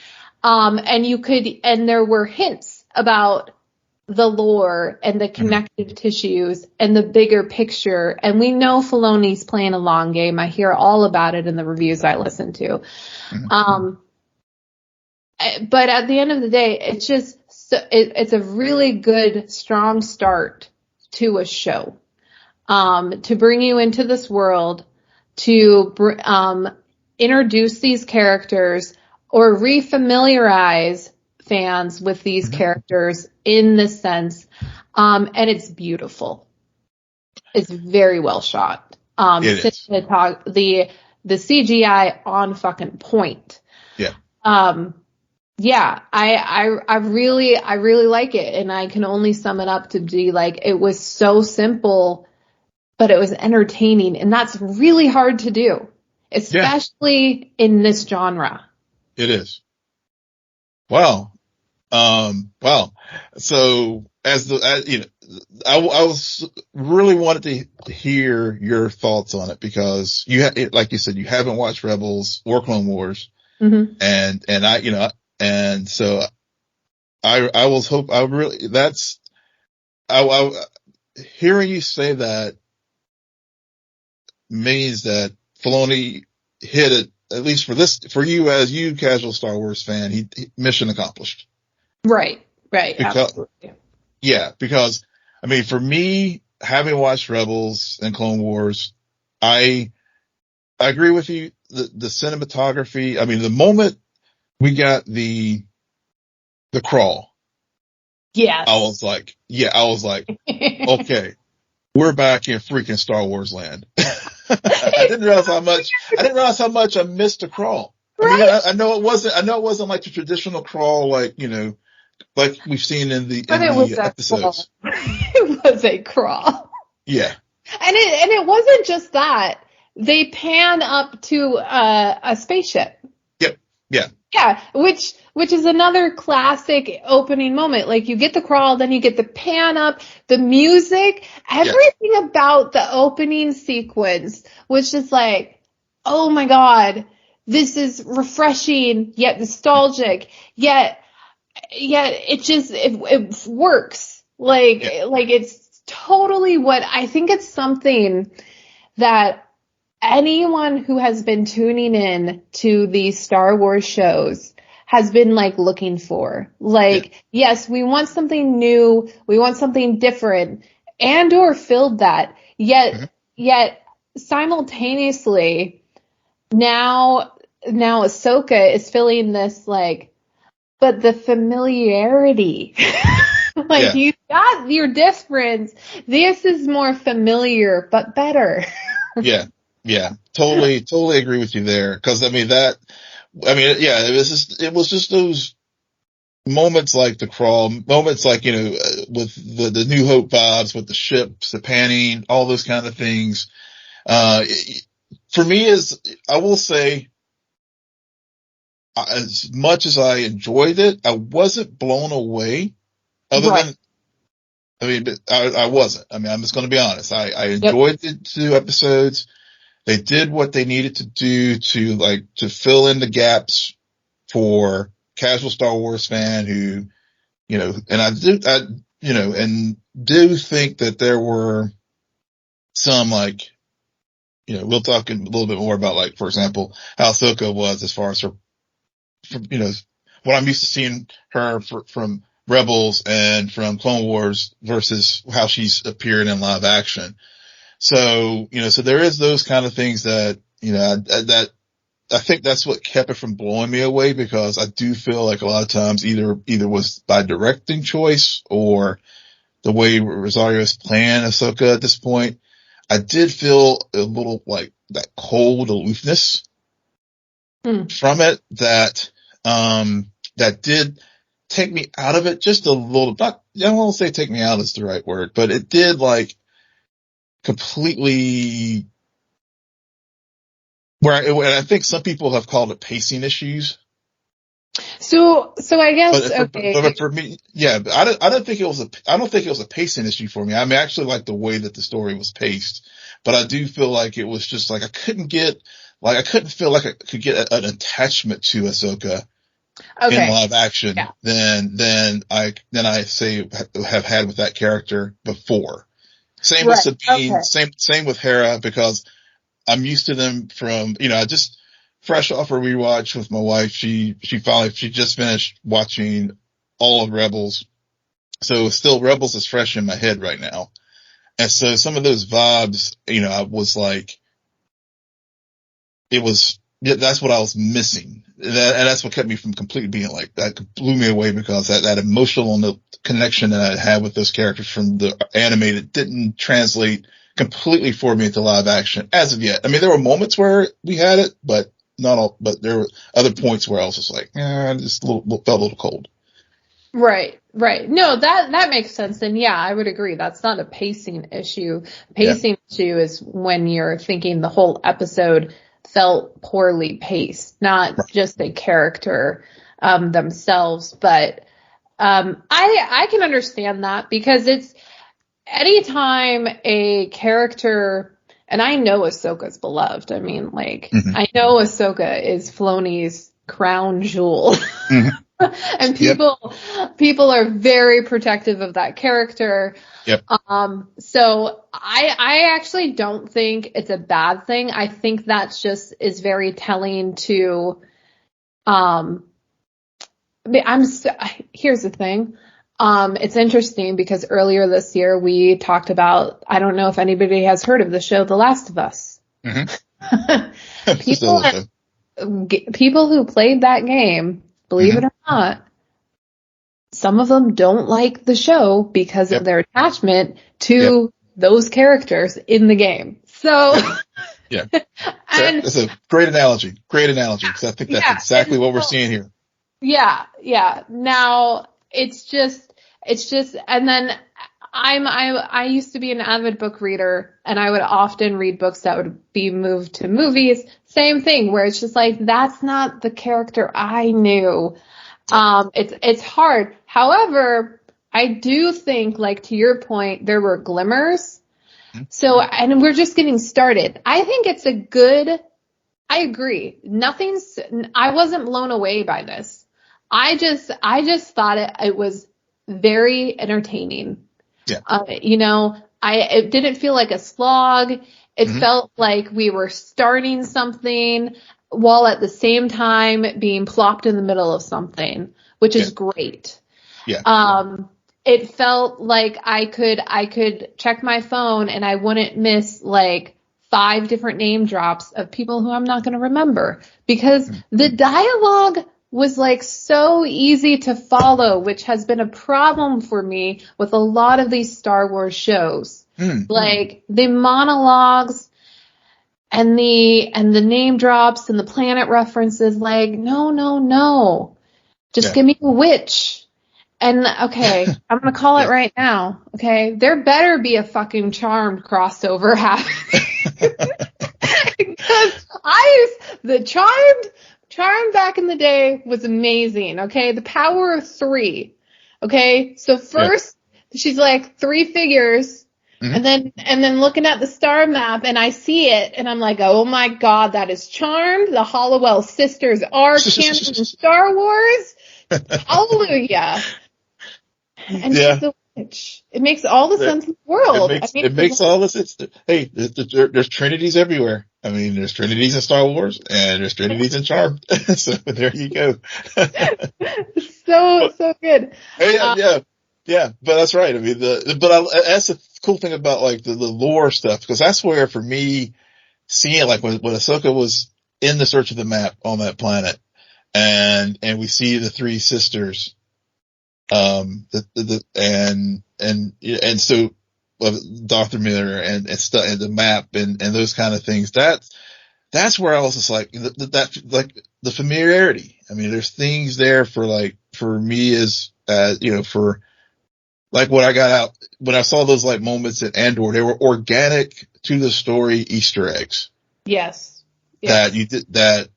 Speaker 1: And there were hints about the lore and the connective tissues and the bigger picture. And we know Filoni's playing a long game. I hear all about it in the reviews I listen to. But at the end of the day, it's just, it's a really good, strong start to a show, to bring you into this world, to introduce these characters or refamiliarize fans with these characters in this sense. And it's beautiful. It's very well shot. The CGI on fucking point. Yeah, I really like it, and I can only sum it up to be like, it was so simple, but it was entertaining, and that's really hard to do, especially in this genre.
Speaker 2: It is. Wow. So I was really wanted to hear your thoughts on it, because like you said, you haven't watched Rebels or Clone Wars, and so I was hearing you say that means that Filoni hit it, at least for you as you casual Star Wars fan, he mission accomplished.
Speaker 1: Right. Absolutely.
Speaker 2: Yeah, because I mean, for me, having watched Rebels and Clone Wars, I agree with you. The cinematography, I mean, the moment we got the crawl.
Speaker 1: Yes.
Speaker 2: I was like, okay, we're back in freaking Star Wars land. I didn't realize how much I missed the crawl. Right? I mean, I know it wasn't like the traditional crawl, like we've seen in the episodes.
Speaker 1: It was a crawl.
Speaker 2: Yeah.
Speaker 1: And it wasn't just that. They pan up to a spaceship.
Speaker 2: Yep. Yeah.
Speaker 1: Yeah, which is another classic opening moment. Like, you get the crawl, then you get the pan up, the music, everything about the opening sequence was just like, oh my God, this is refreshing, yet nostalgic, yet it works. Like it's totally what I think. It's something that anyone who has been tuning in to these Star Wars shows has been looking for. Yes, we want something new, we want something different, and or filled that. Yet simultaneously, now Ahsoka is filling this but the familiarity. You got your difference. This is more familiar, but better.
Speaker 2: Yeah, totally agree with you there. Cause it was just those moments like the crawl, moments like, with the New Hope vibes, with the ships, the panning, all those kind of things. For me, I will say, as much as I enjoyed it, I wasn't blown away. Other
Speaker 1: Right.
Speaker 2: than, I wasn't. I'm just going to be honest. I
Speaker 1: Yep.
Speaker 2: enjoyed the 2 episodes. They did what they needed to do to fill in the gaps for casual Star Wars fan who, and and do think that there were some, like, we'll talk a little bit more about, like, for example, how Ahsoka was as far as her, from, what I'm used to seeing her from Rebels and from Clone Wars versus how she's appeared in live action. So, so there is those kind of things that, that I think that's what kept it from blowing me away, because I do feel like a lot of times either was by directing choice or the way Rosario's playing Ahsoka at this point. I did feel a little like that cold aloofness
Speaker 1: Hmm.
Speaker 2: from it that did take me out of it just a little. Not, I don't want to say take me out is the right word, but it did, like, completely, where I think some people have called it pacing issues.
Speaker 1: So I guess,
Speaker 2: But
Speaker 1: okay.
Speaker 2: for me, yeah, but I don't think it was a pacing issue for me. I actually like the way that the story was paced, but I do feel like it was just like I couldn't feel like I could get an attachment to Ahsoka in
Speaker 1: Okay.
Speaker 2: live action
Speaker 1: Yeah.
Speaker 2: than I say have had with that character before. Same with
Speaker 1: Right.
Speaker 2: Sabine,
Speaker 1: Okay.
Speaker 2: same with Hera, because I'm used to them from, I just fresh off a rewatch with my wife. She just finished watching all of Rebels. So still Rebels is fresh in my head right now. And so some of those vibes, I was like, that's what I was missing. And that's what kept me from completely being like, that blew me away, because that emotional connection that I had with those characters from the animated didn't translate completely for me into live action as of yet. There were moments where we had it, but not all, but there were other points where I was just like, just felt a little cold.
Speaker 1: Right. Right. No, that makes sense. And yeah, I would agree. That's not a pacing issue.
Speaker 2: Yeah.
Speaker 1: Pacing issue is when you're thinking the whole episode felt poorly paced, not
Speaker 2: Right.
Speaker 1: just a character themselves, but I can understand that, because it's anytime a character, and I know Ahsoka's beloved.
Speaker 2: Mm-hmm.
Speaker 1: I know Ahsoka is Filoni's crown jewel.
Speaker 2: Mm-hmm.
Speaker 1: And
Speaker 2: Yep.
Speaker 1: people are very protective of that character.
Speaker 2: Yep.
Speaker 1: So I actually don't think it's a bad thing. I think that's just is very telling to, here's the thing. It's interesting because earlier this year we talked about, I don't know if anybody has heard of the show The Last of Us.
Speaker 2: Mm-hmm.
Speaker 1: People, people who played that game, believe
Speaker 2: Mm-hmm.
Speaker 1: it or not, some of them don't like the show because of
Speaker 2: Yep.
Speaker 1: their attachment
Speaker 2: Yep.
Speaker 1: to those characters in the game. So,
Speaker 2: Yeah.
Speaker 1: and
Speaker 2: That's a great analogy. Great analogy. Because I think that's
Speaker 1: yeah,
Speaker 2: exactly
Speaker 1: and
Speaker 2: what we're
Speaker 1: so,
Speaker 2: seeing here.
Speaker 1: yeah. Now it's just, and then I used to be an avid book reader, and I would often read books that would be moved to movies. Same thing, where it's just like, that's not the character I knew. It's hard. However, I do think, like, to your point, there were glimmers.
Speaker 2: Mm-hmm.
Speaker 1: So, and we're just getting started. I think it's I agree. I wasn't blown away by this. I just thought it was very entertaining.
Speaker 2: Yeah.
Speaker 1: It didn't feel like a slog. It
Speaker 2: Mm-hmm.
Speaker 1: felt like we were starting something while at the same time being plopped in the middle of something, which
Speaker 2: Yeah.
Speaker 1: is great.
Speaker 2: Yeah.
Speaker 1: It felt like I could check my phone and I wouldn't miss like 5 different name drops of people who I'm not going to remember, because the dialogue was like so easy to follow, which has been a problem for me with a lot of these Star Wars shows. Like the monologues and the name drops and the planet references, like, no. Just give me a witch. And, okay, I'm going to call it right now, okay? There better be a fucking Charmed crossover happening. Because the Charmed back in the day was amazing, okay? The power of 3, okay? So first, she's like 3 figures, and then looking at the star map, and I see it, and I'm like, oh my god, that is Charmed. The Hollowell sisters are canon in Star Wars. Hallelujah. And she's a witch. It makes all the sense in the world.
Speaker 2: It makes all the sense. Hey, there's trinities everywhere. I mean, there's trinities in Star Wars, and there's trinities in Charmed. So there you go.
Speaker 1: so good.
Speaker 2: Yeah, but that's right. I mean, that's the cool thing about like the lore stuff, because that's where, for me, seeing like when Ahsoka was in the search of the map on that planet, and we see the 3 sisters, and so Dr. Miller and the map and those kind of things. That's where I was just like that like the familiarity. I mean, there's things there for me as for like what I got out when I saw those like moments at Andor. They were organic to the story Easter eggs.
Speaker 1: Yes.
Speaker 2: That you did that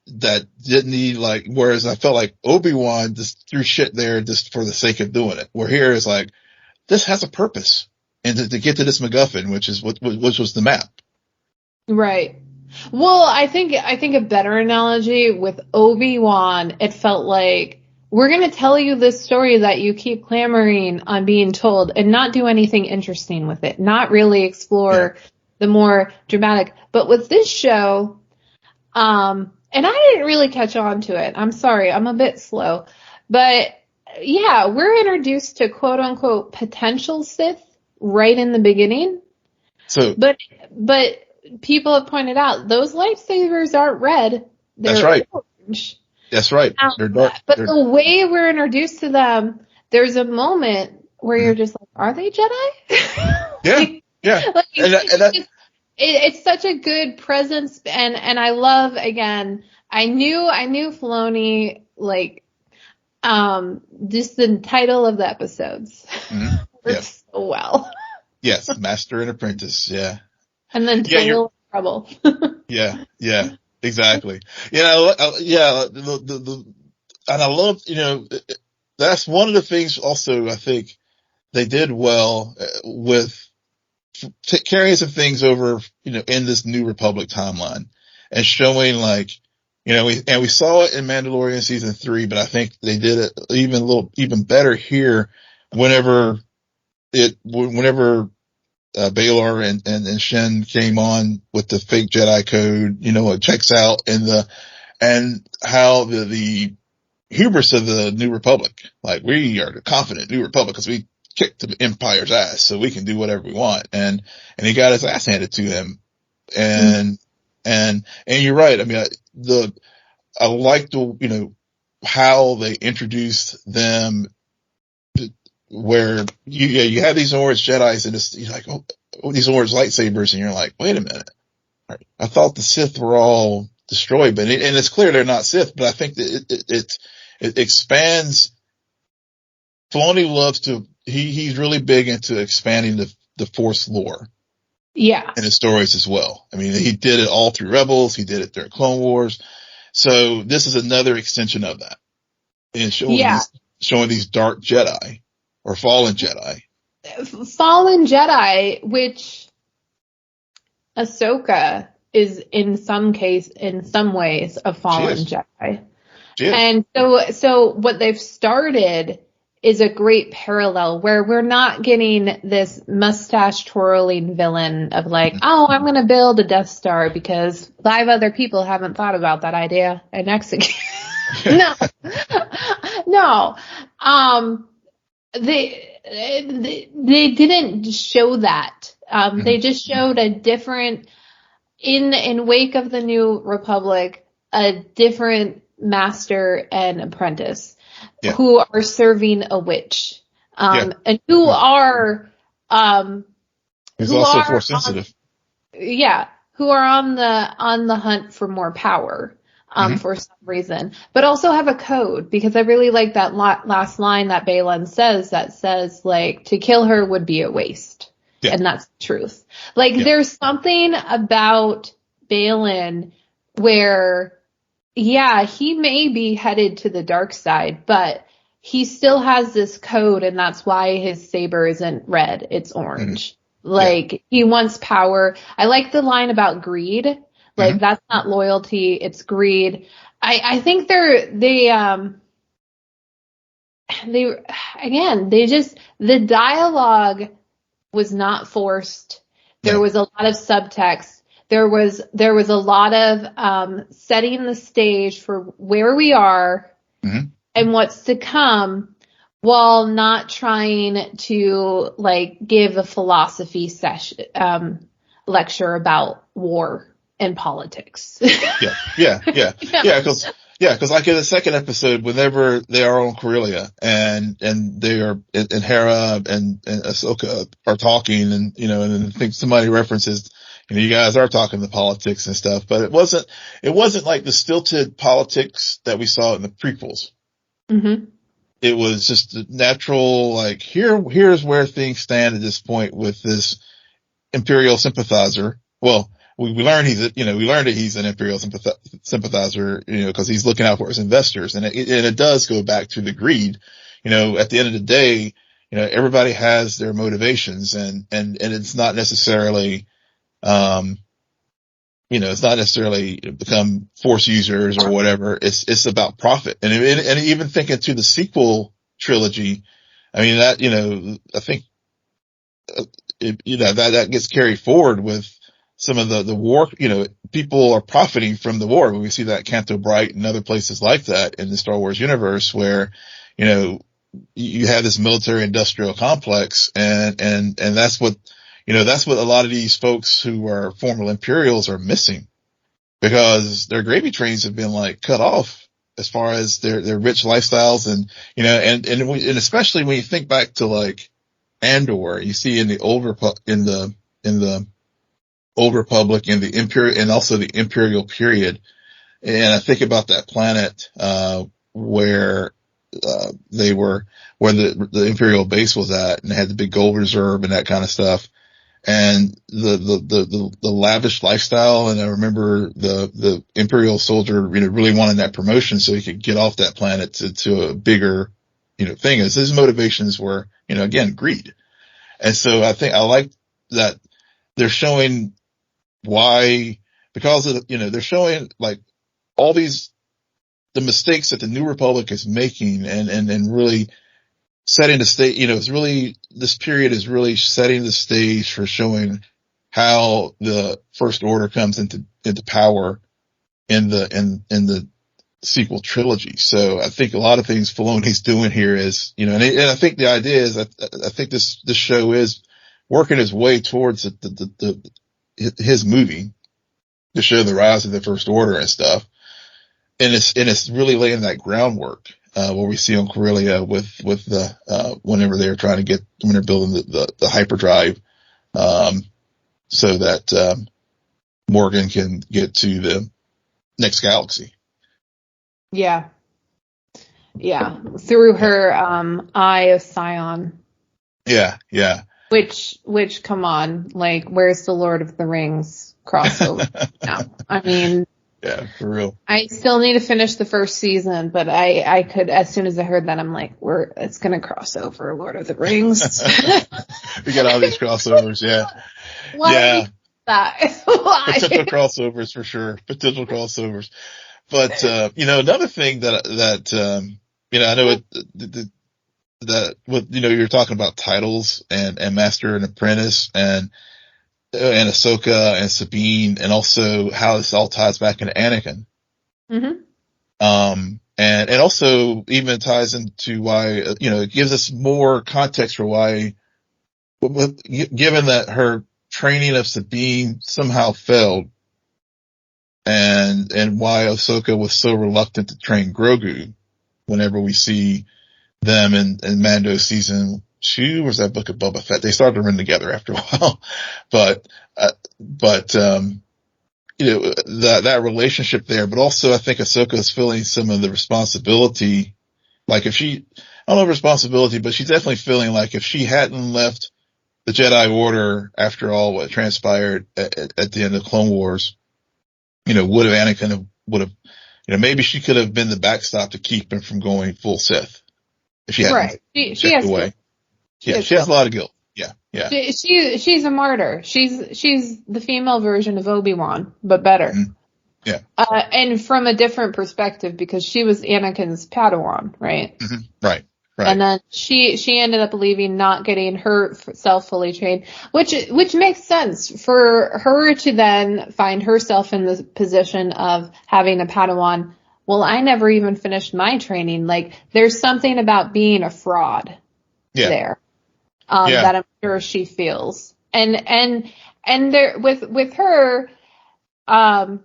Speaker 2: didn't need, like, whereas I felt like Obi-Wan just threw shit there just for the sake of doing it. Where here is like, this has a purpose, and to get to this MacGuffin, which was the map.
Speaker 1: Right. Well, I think a better analogy with Obi-Wan, it felt like, we're going to tell you this story that you keep clamoring on being told, and not do anything interesting with it. Not really explore the more dramatic. But with this show, and I didn't really catch on to it. I'm sorry, I'm a bit slow. But yeah, we're introduced to quote unquote potential Sith right in the beginning.
Speaker 2: So,
Speaker 1: but people have pointed out those lightsabers aren't red. They're orange.
Speaker 2: That's right. They're dark.
Speaker 1: But the way we're introduced to them, there's a moment where you're just like, are they Jedi?
Speaker 2: Yeah.
Speaker 1: It's such a good presence, and I love, again, I knew Filoni, like, just the title of the episodes works so well.
Speaker 2: Yes, Master and Apprentice, yeah.
Speaker 1: And then Total Trouble.
Speaker 2: Yeah, exactly. And I love, that's one of the things also I think they did well with carrying some things over, in this New Republic timeline, and showing, like, we saw it in Mandalorian season 3, but I think they did it even better here whenever Baylor and Shen came on with the fake Jedi code, it checks out, and how the hubris of the New Republic, like, we are the confident New Republic because we kicked the Empire's ass, so we can do whatever we want. And he got his ass handed to him. And you're right. I mean, I like how they introduced them, where you have these orange Jedis, and you're like, oh, these orange lightsabers, and you're like, wait a minute. I thought the Sith were all destroyed, and it's clear they're not Sith, but I think that it expands. Filoni he's really big into expanding the Force lore.
Speaker 1: Yeah.
Speaker 2: In his stories as well. I mean, he did it all through Rebels. He did it during Clone Wars. So this is another extension of that. And showing these dark Jedi, or fallen Jedi.
Speaker 1: Fallen Jedi, which Ahsoka is in some ways a fallen Jedi. And so what they've started is a great parallel where we're not getting this mustache twirling villain of like, oh, I'm going to build a Death Star because 5 other people haven't thought about that idea and execute. No. They didn't show that. They just showed a different, in wake of the New Republic, a different master and apprentice. Yeah. Who are serving a witch, and who are,
Speaker 2: who's also Force sensitive.
Speaker 1: Who are on the hunt for more power. for some reason, but also have a code, because I really like that last line that Balin says that says, like, to kill her would be a waste. Yeah. And that's the truth. Like, there's something about Balin where, yeah, he may be headed to the dark side, but he still has this code, and that's why his saber isn't red, it's orange. Like, he wants power. I like the line about greed. Like, that's not loyalty, it's greed. I think the dialogue was not forced. There was a lot of subtext. There was a lot of setting the stage for where we are and what's to come, while not trying to, like, give a philosophy lecture about war and politics. Because
Speaker 2: like in the second episode, whenever they are on Corellia and they are, and Hera and Ahsoka are talking, and, you know, and I think somebody references, you know, you guys are talking the politics and stuff, but it wasn't like the stilted politics that we saw in the prequels. It was just a natural, like, here's where things stand at this point with this Imperial sympathizer. Well, we learned that he's an Imperial sympathizer, you know, because he's looking out for his investors. And it does go back to the greed. You know, at the end of the day, you know, everybody has their motivations, and it's not necessarily, you know, it's not necessarily become Force users or whatever. It's about profit. And even thinking to the sequel trilogy, I mean, that, you know, I think, you know, that gets carried forward with some of the war, you know, people are profiting from the war. We see that Canto Bright and other places like that in the Star Wars universe, where, you know, you have this military industrial complex, and that's what, you know, that's what a lot of these folks who are former Imperials are missing, because their gravy trains have been, like, cut off as far as their rich lifestyles. And, you know, and especially when you think back to, like, Andor, you see in the Old Republic, in the Old Republic, and the Imperial, and also the Imperial period. And I think about that planet, where the Imperial base was at, and they had the big gold reserve and that kind of stuff. And the lavish lifestyle. And I remember the Imperial soldier, you know, really wanting that promotion so he could get off that planet to a bigger, you know, thing. As his motivations were, you know, again, greed. And so I think I like that they're showing why, because of, you know, they're showing, like, all the mistakes that the New Republic is making, and really setting the stage. You know, it's really, this period is really setting the stage for showing how the First Order comes into power in the sequel trilogy. So I think a lot of things Filoni's doing here is, you know, and I think the idea is that I think this show is working its way towards his movie to show the rise of the First Order and stuff. And it's really laying that groundwork, what we see on Corellia with the, whenever they're when they're building the hyperdrive, so that, Morgan can get to the next galaxy.
Speaker 1: Yeah. Through her, Eye of Sion.
Speaker 2: Yeah.
Speaker 1: Which, come on, like, where's the Lord of the Rings crossover? No, I mean,
Speaker 2: yeah, for real.
Speaker 1: I still need to finish the first season, but I could, as soon as I heard that, I'm like, it's gonna cross over Lord of the Rings.
Speaker 2: We got all these crossovers, yeah.
Speaker 1: Why?
Speaker 2: Yeah.
Speaker 1: Why?
Speaker 2: Potential crossovers for sure. Potential crossovers. But, you know, another thing that, you know, I know that with, you know, you're talking about titles and Master and Apprentice and Ahsoka and Sabine, and also how this all ties back into Anakin. And also even ties into why, you know, it gives us more context for why, given that her training of Sabine somehow failed, and why Ahsoka was so reluctant to train Grogu whenever we see them in Mando season 2, was that Book of Boba Fett? They started to run together after a while, but, you that relationship there, but also I think Ahsoka is feeling some of the responsibility. Like if she, I don't know if responsibility, but she's definitely feeling like if she hadn't left the Jedi Order after all what transpired at the end of Clone Wars, would have Anakin would have, maybe she could have been the backstop to keep him from going full Sith if she hadn't
Speaker 1: Right. She
Speaker 2: checked
Speaker 1: has
Speaker 2: away.
Speaker 1: guilt.
Speaker 2: She has a lot of guilt. Yeah.
Speaker 1: She's a martyr. She's the female version of Obi-Wan, but better.
Speaker 2: Mm-hmm. Yeah.
Speaker 1: And from a different perspective because she was Anakin's Padawan, right?
Speaker 2: Mm-hmm. Right.
Speaker 1: And then she ended up leaving, not getting herself fully trained, which makes sense for her to then find herself in the position of having a Padawan. Well, I never even finished my training. Like, there's something about being a fraud there. That I'm sure she feels. And there, with her, I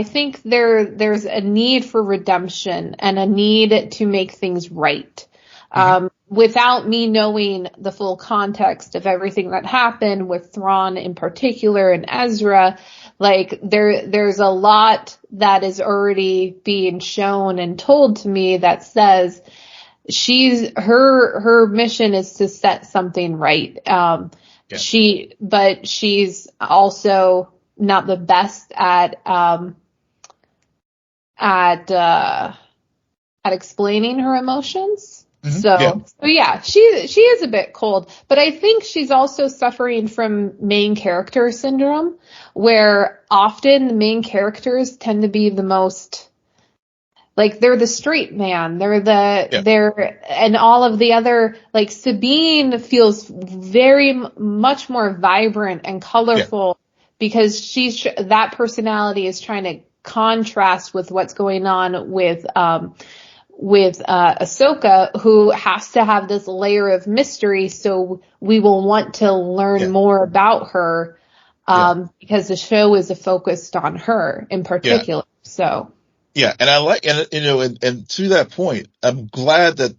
Speaker 1: think there's a need for redemption and a need to make things right. Without me knowing the full context of everything that happened with Thrawn in particular and Ezra, like there's a lot that is already being shown and told to me that says her mission is to set something right. But she's also not the best at explaining her emotions. So yeah, she is a bit cold, but I think she's also suffering from main character syndrome, where often the main characters tend to be the most, like, they're the straight man. They're and all of the other, like, Sabine feels very much more vibrant and colorful because that personality is trying to contrast with what's going on with Ahsoka, who has to have this layer of mystery. So we will want to learn more about her, because the show is focused on her in particular. So.
Speaker 2: Yeah, and I like, and to that point, I'm glad that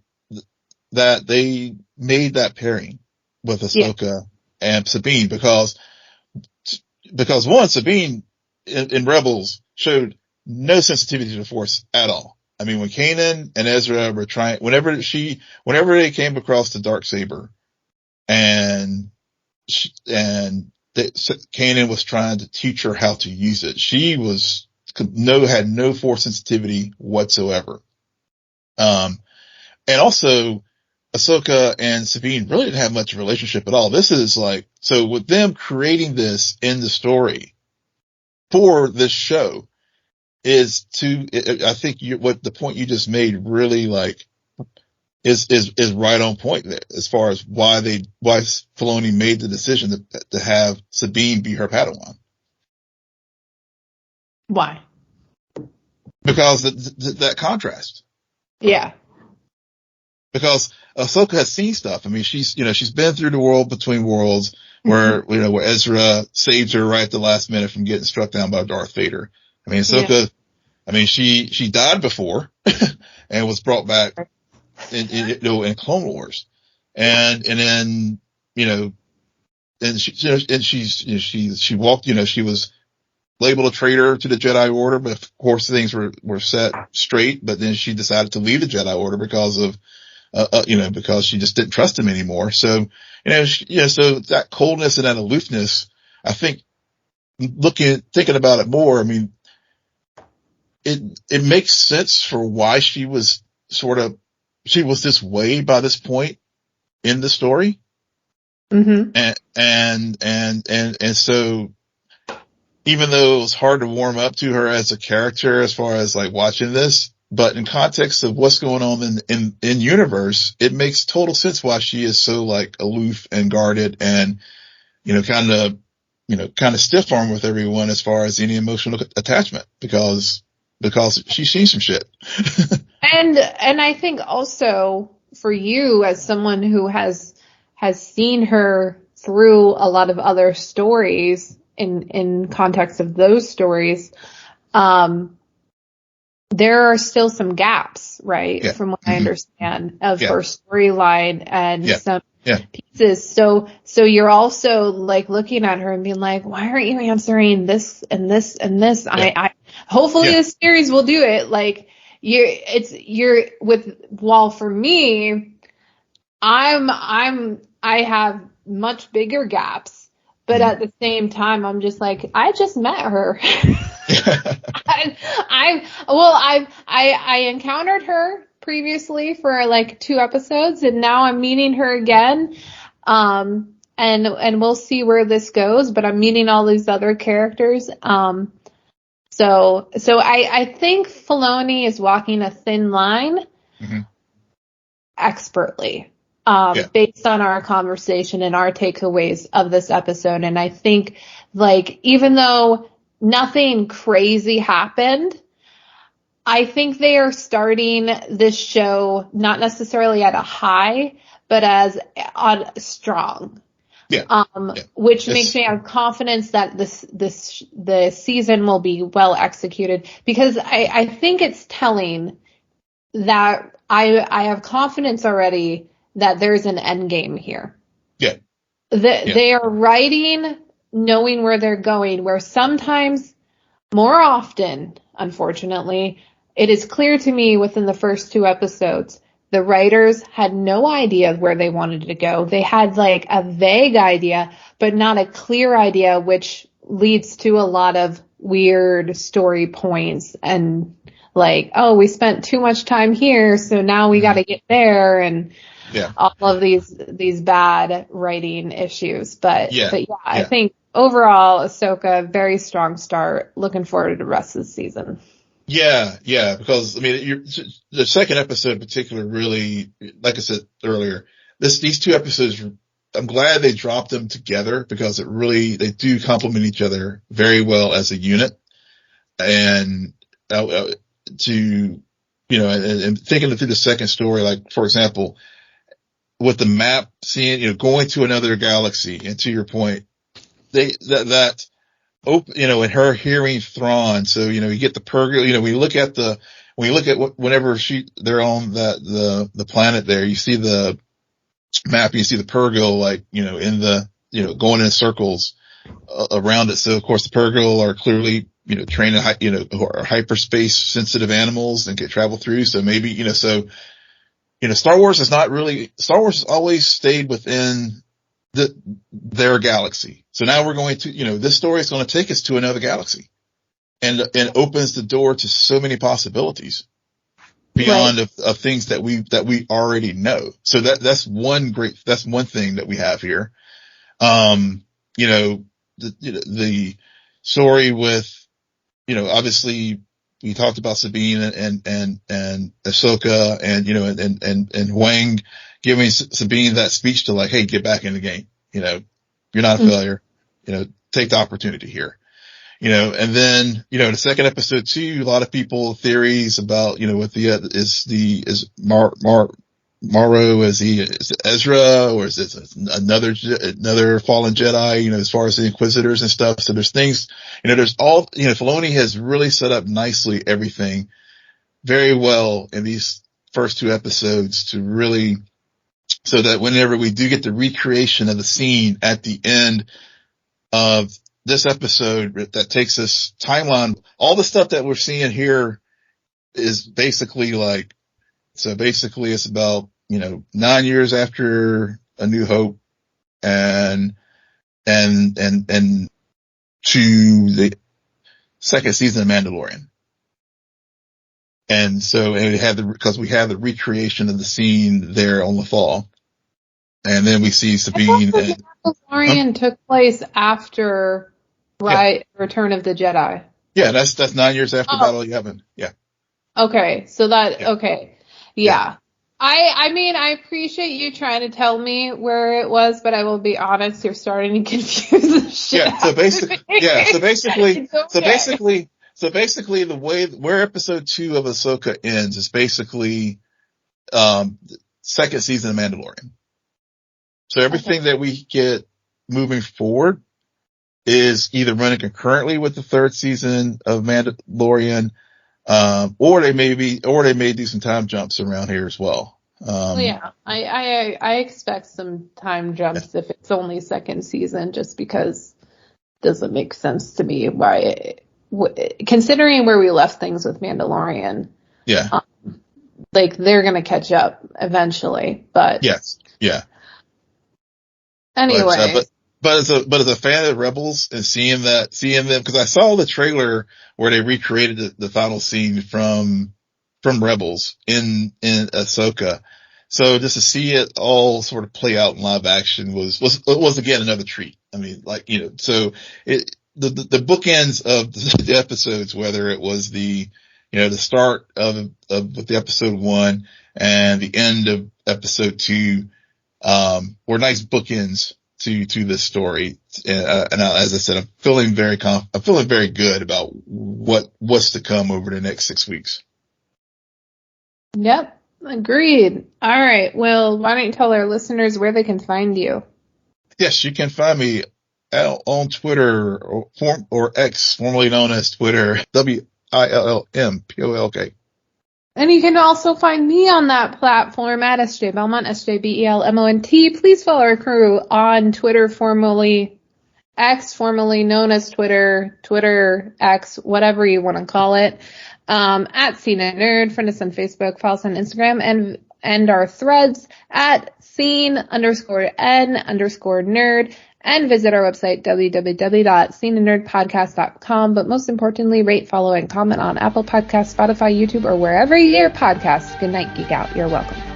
Speaker 2: they made that pairing with Ahsoka and Sabine because one, Sabine in Rebels showed no sensitivity to the Force at all. I mean, when Kanan and Ezra were trying, whenever they came across the Darksaber and Kanan was trying to teach her how to use it, she had no Force sensitivity whatsoever. And also Ahsoka and Sabine really didn't have much of a relationship at all. This is like, so with them creating this in the story for this show is I think what the point you just made really like is right on point there as far as why Filoni made the decision to have Sabine be her Padawan.
Speaker 1: Why?
Speaker 2: Because that contrast.
Speaker 1: Yeah.
Speaker 2: Because Ahsoka has seen stuff. I mean, she's been through the world between worlds where, where Ezra saves her right at the last minute from getting struck down by Darth Vader. I mean, Ahsoka, she died before and was brought back in Clone Wars. And then, and she walked, she was labeled a traitor to the Jedi Order, but of course things were set straight, but then she decided to leave the Jedi Order because of, because she just didn't trust him anymore. So, so that coldness and that aloofness, I think thinking about it more, I mean, it makes sense for why she was this way by this point in the story. And so even though it was hard to warm up to her as a character as far as like watching this, but in context of what's going on in universe, it makes total sense why she is so like aloof and guarded and, kind of stiff arm with everyone as far as any emotional attachment because she's seen some shit.
Speaker 1: And I think also for you as someone who has seen her through a lot of other stories in context of those stories, there are still some gaps, right?
Speaker 2: Yeah.
Speaker 1: From what I understand of
Speaker 2: Yeah.
Speaker 1: her storyline and
Speaker 2: Yeah.
Speaker 1: some
Speaker 2: Yeah.
Speaker 1: pieces. So you're also like looking at her and being like, why aren't you answering this and this and this?
Speaker 2: Yeah.
Speaker 1: I hopefully
Speaker 2: Yeah.
Speaker 1: this series will do it. Like while for me, I have much bigger gaps, but
Speaker 2: Mhm.
Speaker 1: at the same time, I'm just like, I just met her. I encountered her previously for like 2 episodes, and now I'm meeting her again. And we'll see where this goes, but I'm meeting all these other characters. So I think Filoni is walking a thin line
Speaker 2: Mhm.
Speaker 1: expertly,
Speaker 2: Yeah.
Speaker 1: based on our conversation and our takeaways of this episode. And I think, like, even though nothing crazy happened, I think they are starting this show not necessarily at a high, but as on strong.
Speaker 2: Yeah. Yeah.
Speaker 1: Which makes
Speaker 2: It's,
Speaker 1: me have confidence that the season will be well executed, because I think it's telling that I have confidence already that there's an end game here.
Speaker 2: yeah. Yeah.
Speaker 1: They are writing knowing where they're going, where sometimes, more often, unfortunately, it is clear to me within the first 2 episodes, the writers had no idea where they wanted to go. They had like a vague idea, but not a clear idea, which leads to a lot of weird story points and like, oh, we spent too much time here, so now we got
Speaker 2: Mhm.
Speaker 1: to get there, and
Speaker 2: Yeah.
Speaker 1: all of these bad writing issues. But
Speaker 2: Yeah.
Speaker 1: yeah, I
Speaker 2: Yeah.
Speaker 1: think overall Ahsoka, very strong start. Looking forward to the rest of the season.
Speaker 2: Yeah. Yeah. Because I mean, the second episode in particular really, like I said earlier, these 2 episodes, I'm glad they dropped them together because they do complement each other very well as a unit. And, to, and thinking through the second story, like, for example, with the map, seeing, going to another galaxy, and to your point, and her hearing Thrawn. So, you get the Purgle, when you look at whenever they're on the planet there, you see the map, you see the Purgle, like, going in circles around it. So of course the Purgle are clearly, trained in, or hyperspace sensitive animals and can travel through. So maybe, Star Wars has always stayed within their galaxy. So now we're going to, this story is going to take us to another galaxy and opens the door to so many possibilities beyond
Speaker 1: Right.
Speaker 2: of things that we already know. So that's one thing that we have here. Um, the story with, obviously we talked about Sabine and Ahsoka and Wang giving Sabine that speech to like, hey, get back in the game. You're not a failure. Take the opportunity here. And then, the second episode too, a lot of people theories about, what is Morrow, is it Ezra, or is it another fallen Jedi, as far as the Inquisitors and stuff. So there's things, Filoni has really set up nicely everything very well in these first 2 episodes to really, so that whenever we do get the recreation of the scene at the end of this episode that takes us timeline, all the stuff that we're seeing here is basically it's about, 9 years after A New Hope and to the second season of Mandalorian. And so, because we have the recreation of the scene there on the fall. And then we see
Speaker 1: I thought
Speaker 2: Sabine
Speaker 1: the
Speaker 2: and,
Speaker 1: Mandalorian took place after
Speaker 2: yeah,
Speaker 1: Return of the Jedi.
Speaker 2: yeah, that's 9 years after
Speaker 1: Oh,
Speaker 2: Battle of Yavin. Yeah,
Speaker 1: okay. So
Speaker 2: yeah,
Speaker 1: okay.
Speaker 2: yeah,
Speaker 1: Yeah. I mean, I appreciate you trying to tell me where it was, but I will be honest, you're starting to confuse the shit
Speaker 2: yeah.
Speaker 1: out of me. It's okay.
Speaker 2: So basically the way where episode 2 of Ahsoka ends is basically, second season of Mandalorian. So
Speaker 1: Okay.
Speaker 2: everything that we get moving forward is either running concurrently with the third season of Mandalorian, Or they may do some time jumps around here as well.
Speaker 1: Yeah, I expect some time jumps if it's only second season, just because it doesn't make sense to me why, considering where we left things with Mandalorian.
Speaker 2: Yeah.
Speaker 1: Like, they're gonna catch up eventually, but
Speaker 2: Yes. Yeah.
Speaker 1: anyway.
Speaker 2: But as a fan of Rebels and seeing them, because I saw the trailer where they recreated the final scene from Rebels in Ahsoka. So just to see it all sort of play out in live action was again another treat. I mean, like, so the bookends of the episodes, whether it was the start of the episode 1 and the end of episode 2, were nice bookends to this story. And as I said, I'm feeling very good about what's to come over the next 6 weeks.
Speaker 1: Yep, agreed. All right. Well, why don't you tell our listeners where they can find you?
Speaker 2: Yes, you can find me on Twitter or X, formerly known as Twitter, WILLMPOLK.
Speaker 1: And you can also find me on that platform at SJ Belmont, SJBELMONT. Please follow our crew on Twitter, formerly X, formerly known as Twitter X, whatever you want to call it, at Scene a Nerd. Friend us on Facebook, follow us on Instagram, and our threads at scene_n_nerd. And visit our website, www.sceneandnerdpodcast.com. But most importantly, rate, follow, and comment on Apple Podcasts, Spotify, YouTube, or wherever you hear podcasts. Good night, Geek Out. You're welcome.